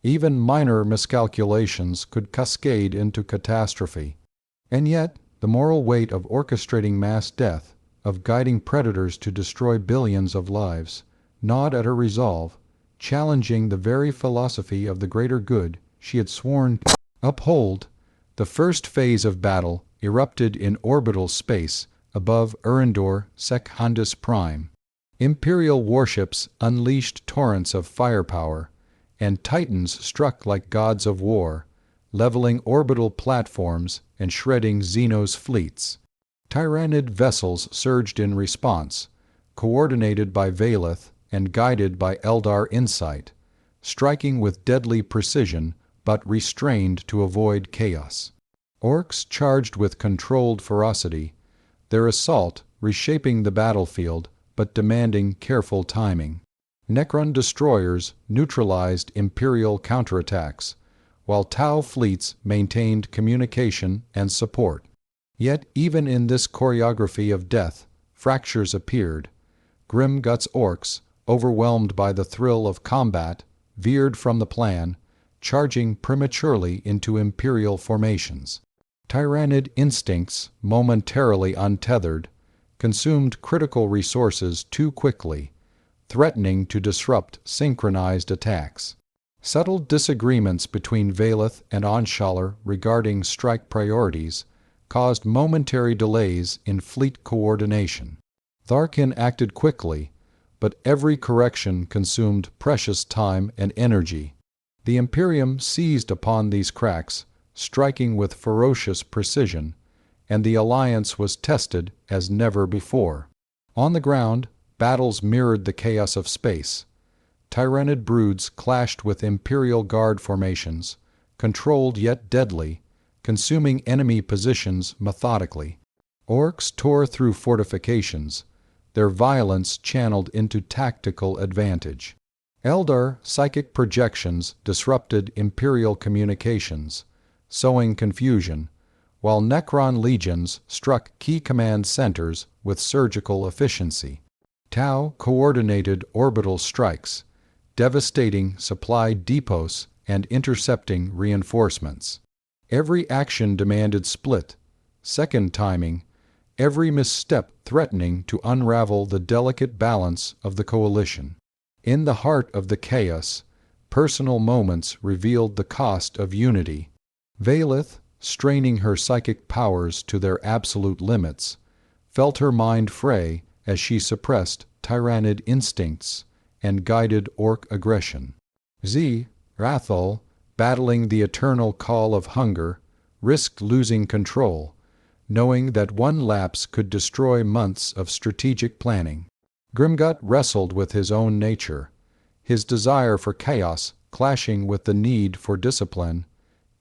Even minor miscalculations could cascade into catastrophe. And yet, the moral weight of orchestrating mass death, of guiding predators to destroy billions of lives, gnawed at her resolve, challenging the very philosophy of the greater good she had sworn to uphold. The first phase of battle erupted in orbital space above Urindor Secundus Prime. Imperial warships unleashed torrents of firepower, and Titans struck like gods of war, leveling orbital platforms and shredding Xenos fleets. Tyranid vessels surged in response, coordinated by Valeth and guided by Eldar insight, striking with deadly precision but restrained to avoid chaos. Orcs charged with controlled ferocity, their assault reshaping the battlefield but demanding careful timing. Necron destroyers neutralized Imperial counterattacks, while Tau fleets maintained communication and support. Yet even in this choreography of death, fractures appeared. Grimgut's orcs, overwhelmed by the thrill of combat, veered from the plan, charging prematurely into Imperial formations. Tyranid instincts, momentarily untethered, consumed critical resources too quickly, threatening to disrupt synchronized attacks. Subtle disagreements between Valeth and Anshalar regarding strike priorities caused momentary delays in fleet coordination. Tharkin acted quickly, but every correction consumed precious time and energy. The Imperium seized upon these cracks, striking with ferocious precision, and the Alliance was tested as never before. On the ground, battles mirrored the chaos of space. Tyranid broods clashed with Imperial Guard formations, controlled yet deadly, consuming enemy positions methodically. Orcs tore through fortifications, their violence channeled into tactical advantage. Eldar psychic projections disrupted Imperial communications, sowing confusion, while Necron legions struck key command centers with surgical efficiency. Tau coordinated orbital strikes, devastating supply depots and intercepting reinforcements. Every action demanded split, second timing, every misstep threatening to unravel the delicate balance of the coalition. In the heart of the chaos, personal moments revealed the cost of unity. Valith, straining her psychic powers to their absolute limits, felt her mind fray as she suppressed tyrannid instincts and guided orc aggression. Rathal, battling the eternal call of hunger, risked losing control, knowing that one lapse could destroy months of strategic planning. Grimgut wrestled with his own nature, his desire for chaos clashing with the need for discipline,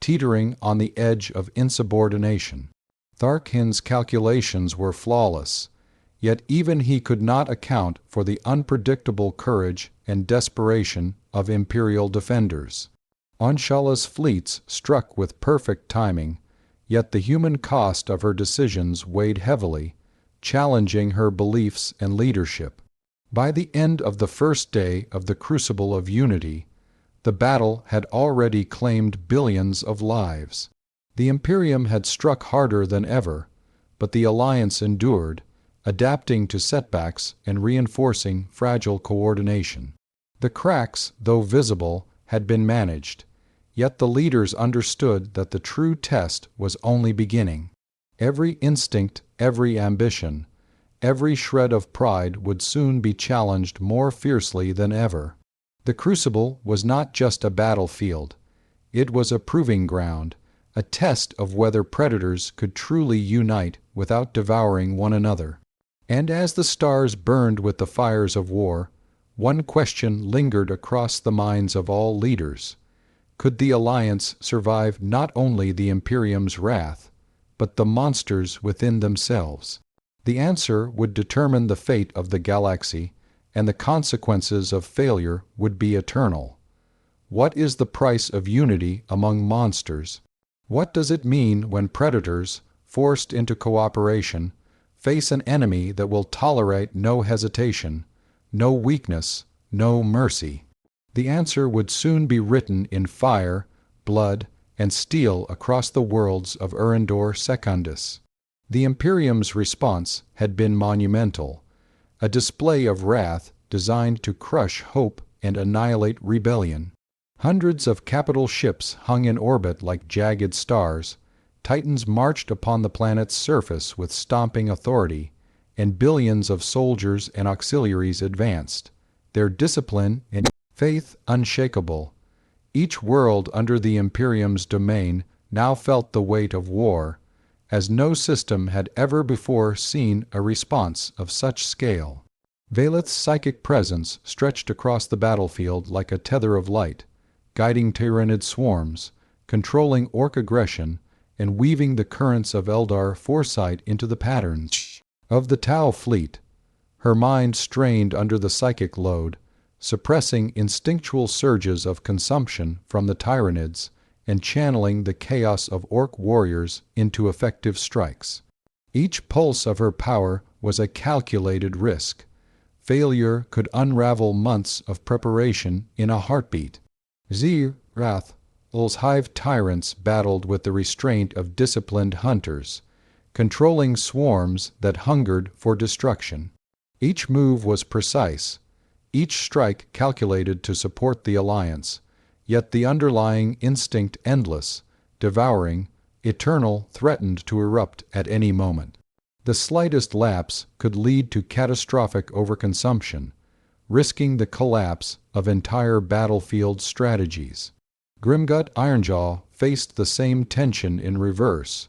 teetering on the edge of insubordination. Tharkin's calculations were flawless, yet even he could not account for the unpredictable courage and desperation of Imperial defenders. Anshala's fleets struck with perfect timing, yet the human cost of her decisions weighed heavily, challenging her beliefs and leadership. By the end of the first day of the Crucible of Unity, the battle had already claimed billions of lives. The Imperium had struck harder than ever, but the Alliance endured, adapting to setbacks and reinforcing fragile coordination. The cracks, though visible, had been managed, yet the leaders understood that the true test was only beginning. Every instinct, every ambition, every shred of pride would soon be challenged more fiercely than ever. The Crucible was not just a battlefield. It was a proving ground, a test of whether predators could truly unite without devouring one another. And as the stars burned with the fires of war, one question lingered across the minds of all leaders. Could the Alliance survive not only the Imperium's wrath, but the monsters within themselves? The answer would determine the fate of the galaxy, and the consequences of failure would be eternal. What is the price of unity among monsters? What does it mean when predators, forced into cooperation, face an enemy that will tolerate no hesitation, no weakness, no mercy? The answer would soon be written in fire, blood, and steel across the worlds of Urindor Secundus. The Imperium's response had been monumental, a display of wrath designed to crush hope and annihilate rebellion. Hundreds of capital ships hung in orbit like jagged stars, Titans marched upon the planet's surface with stomping authority, and billions of soldiers and auxiliaries advanced, their discipline and faith unshakable. Each world under the Imperium's domain now felt the weight of war, as no system had ever before seen a response of such scale. Valith's psychic presence stretched across the battlefield like a tether of light, guiding Tyrannid swarms, controlling orc aggression, and weaving the currents of Eldar foresight into the patterns of the Tau fleet. Her mind strained under the psychic load, suppressing instinctual surges of consumption from the Tyrannids and channeling the chaos of orc warriors into effective strikes. Each pulse of her power was a calculated risk. Failure could unravel months of preparation in a heartbeat. Rathal's hive tyrants battled with the restraint of disciplined hunters, controlling swarms that hungered for destruction. Each move was precise, each strike calculated to support the Alliance, yet the underlying instinct endless, devouring, eternal, threatened to erupt at any moment. The slightest lapse could lead to catastrophic overconsumption, risking the collapse of entire battlefield strategies. Grimgut Ironjaw faced the same tension in reverse.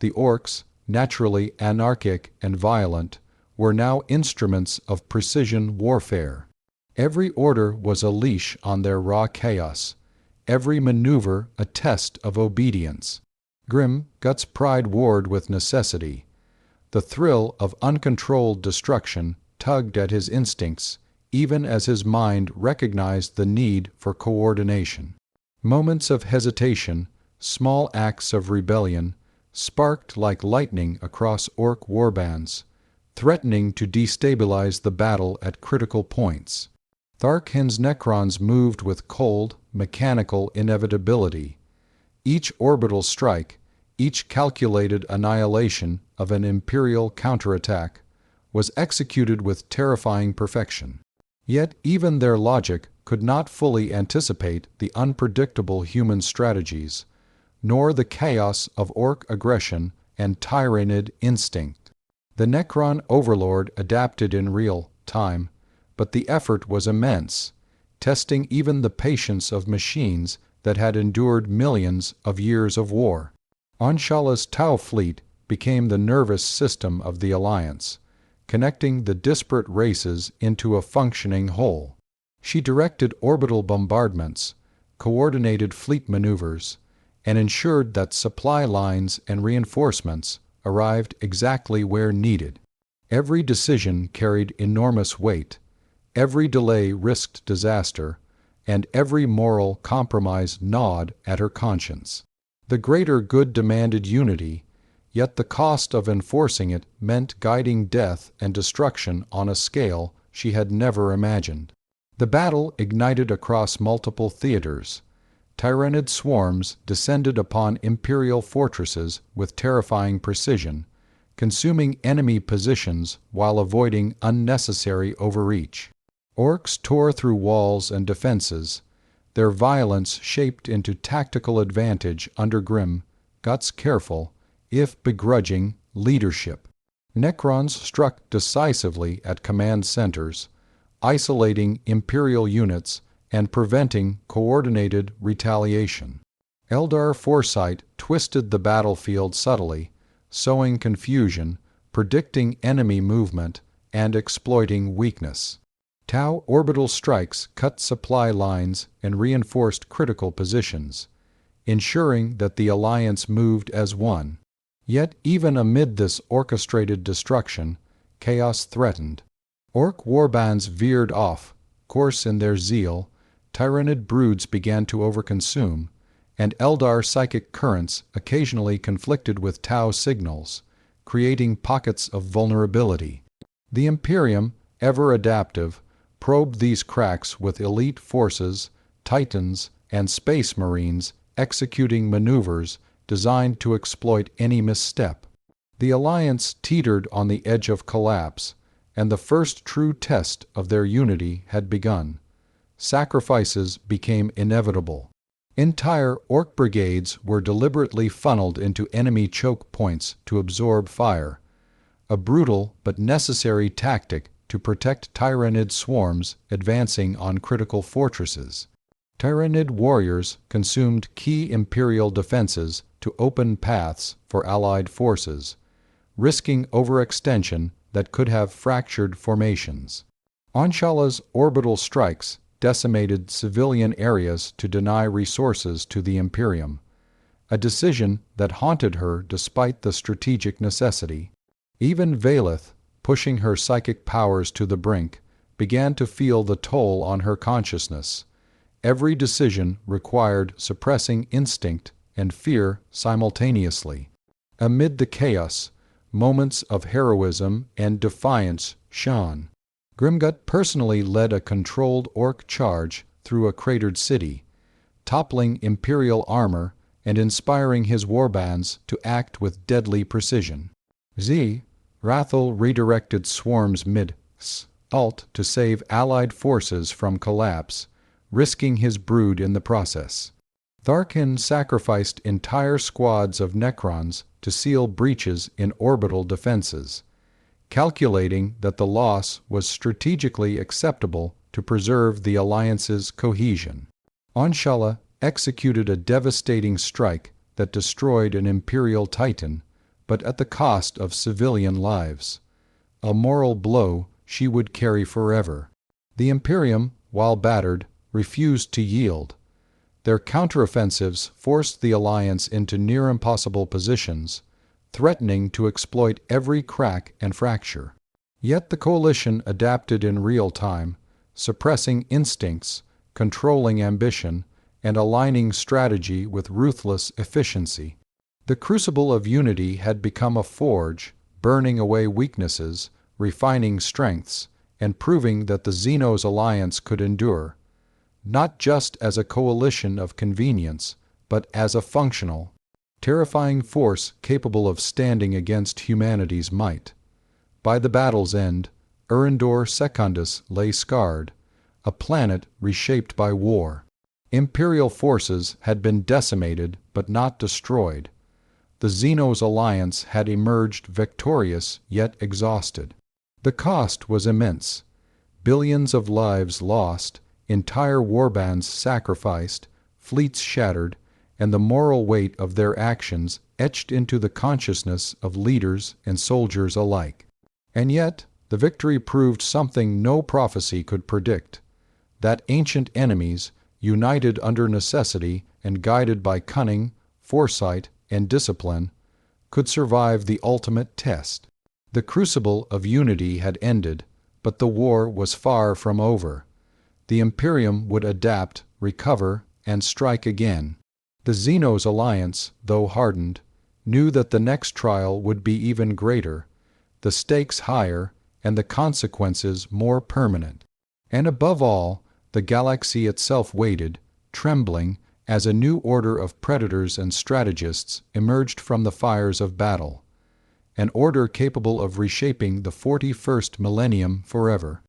The orcs, naturally anarchic and violent, were now instruments of precision warfare. Every order was a leash on their raw chaos, every maneuver a test of obedience. Grimgut's pride warred with necessity. The thrill of uncontrolled destruction tugged at his instincts, even as his mind recognized the need for coordination. Moments of hesitation, small acts of rebellion, sparked like lightning across orc warbands, threatening to destabilize the battle at critical points. Tharkin's Necrons moved with cold, mechanical inevitability. Each orbital strike, each calculated annihilation of an Imperial counterattack, was executed with terrifying perfection. Yet even their logic could not fully anticipate the unpredictable human strategies, nor the chaos of Orc aggression and Tyranid instinct. The Necron overlord adapted in real time, but the effort was immense, testing even the patience of machines that had endured millions of years of war. Anshala's Tau fleet became the nervous system of the Alliance, connecting the disparate races into a functioning whole. She directed orbital bombardments, coordinated fleet maneuvers, and ensured that supply lines and reinforcements arrived exactly where needed. Every decision carried enormous weight, every delay risked disaster, and every moral compromise gnawed at her conscience. The greater good demanded unity, yet the cost of enforcing it meant guiding death and destruction on a scale she had never imagined. The battle ignited across multiple theaters. Tyranid swarms descended upon Imperial fortresses with terrifying precision, consuming enemy positions while avoiding unnecessary overreach. Orcs tore through walls and defenses, their violence shaped into tactical advantage under grim, guts careful, if begrudging, leadership. Necrons struck decisively at command centers, isolating Imperial units and preventing coordinated retaliation. Eldar foresight twisted the battlefield subtly, sowing confusion, predicting enemy movement, and exploiting weakness. Tau orbital strikes cut supply lines and reinforced critical positions, ensuring that the Alliance moved as one. Yet even amid this orchestrated destruction, chaos threatened. Orc warbands veered off course in their zeal, Tyranid broods began to overconsume, and Eldar psychic currents occasionally conflicted with Tau signals, creating pockets of vulnerability. The Imperium, ever adaptive, probed these cracks with elite forces, Titans, and Space Marines executing maneuvers designed to exploit any misstep. The Alliance teetered on the edge of collapse, and the first true test of their unity had begun. Sacrifices became inevitable. Entire Orc brigades were deliberately funneled into enemy choke points to absorb fire, a brutal but necessary tactic to protect Tyranid swarms advancing on critical fortresses. Tyranid warriors consumed key Imperial defenses to open paths for Allied forces, risking overextension that could have fractured formations. Anshala's orbital strikes decimated civilian areas to deny resources to the Imperium, a decision that haunted her despite the strategic necessity. Even Valeth, pushing her psychic powers to the brink, began to feel the toll on her consciousness. Every decision required suppressing instinct and fear simultaneously. Amid the chaos, moments of heroism and defiance shone. Grimgut personally led a controlled Orc charge through a cratered city, toppling Imperial armor and inspiring his warbands to act with deadly precision. Rathel redirected swarms mid-ult to save Allied forces from collapse, risking his brood in the process. Tharkin sacrificed entire squads of Necrons to seal breaches in orbital defenses, calculating that the loss was strategically acceptable to preserve the Alliance's cohesion. Anshala executed a devastating strike that destroyed an Imperial Titan, but at the cost of civilian lives. A moral blow she would carry forever. The Imperium, while battered, refused to yield. Their counteroffensives forced the Alliance into near-impossible positions, threatening to exploit every crack and fracture. Yet the coalition adapted in real time, suppressing instincts, controlling ambition, and aligning strategy with ruthless efficiency. The crucible of unity had become a forge, burning away weaknesses, refining strengths, and proving that the Xenos alliance could endure. not just as a coalition of convenience, but as a functional, terrifying force capable of standing against humanity's might. By the battle's end, Urindor Secundus lay scarred, a planet reshaped by war. Imperial forces had been decimated but not destroyed. The Xenos alliance had emerged victorious yet exhausted. The cost was immense. Billions of lives lost, entire warbands sacrificed, fleets shattered, and the moral weight of their actions etched into the consciousness of leaders and soldiers alike. And yet, the victory proved something no prophecy could predict: that ancient enemies, united under necessity and guided by cunning, foresight, and discipline, could survive the ultimate test. The crucible of unity had ended, but the war was far from over. The Imperium would adapt, recover, and strike again. The Xenos alliance, though hardened, knew that the next trial would be even greater, the stakes higher, and the consequences more permanent. And above all, the galaxy itself waited, trembling, as a new order of predators and strategists emerged from the fires of battle, an order capable of reshaping the 41st millennium forever.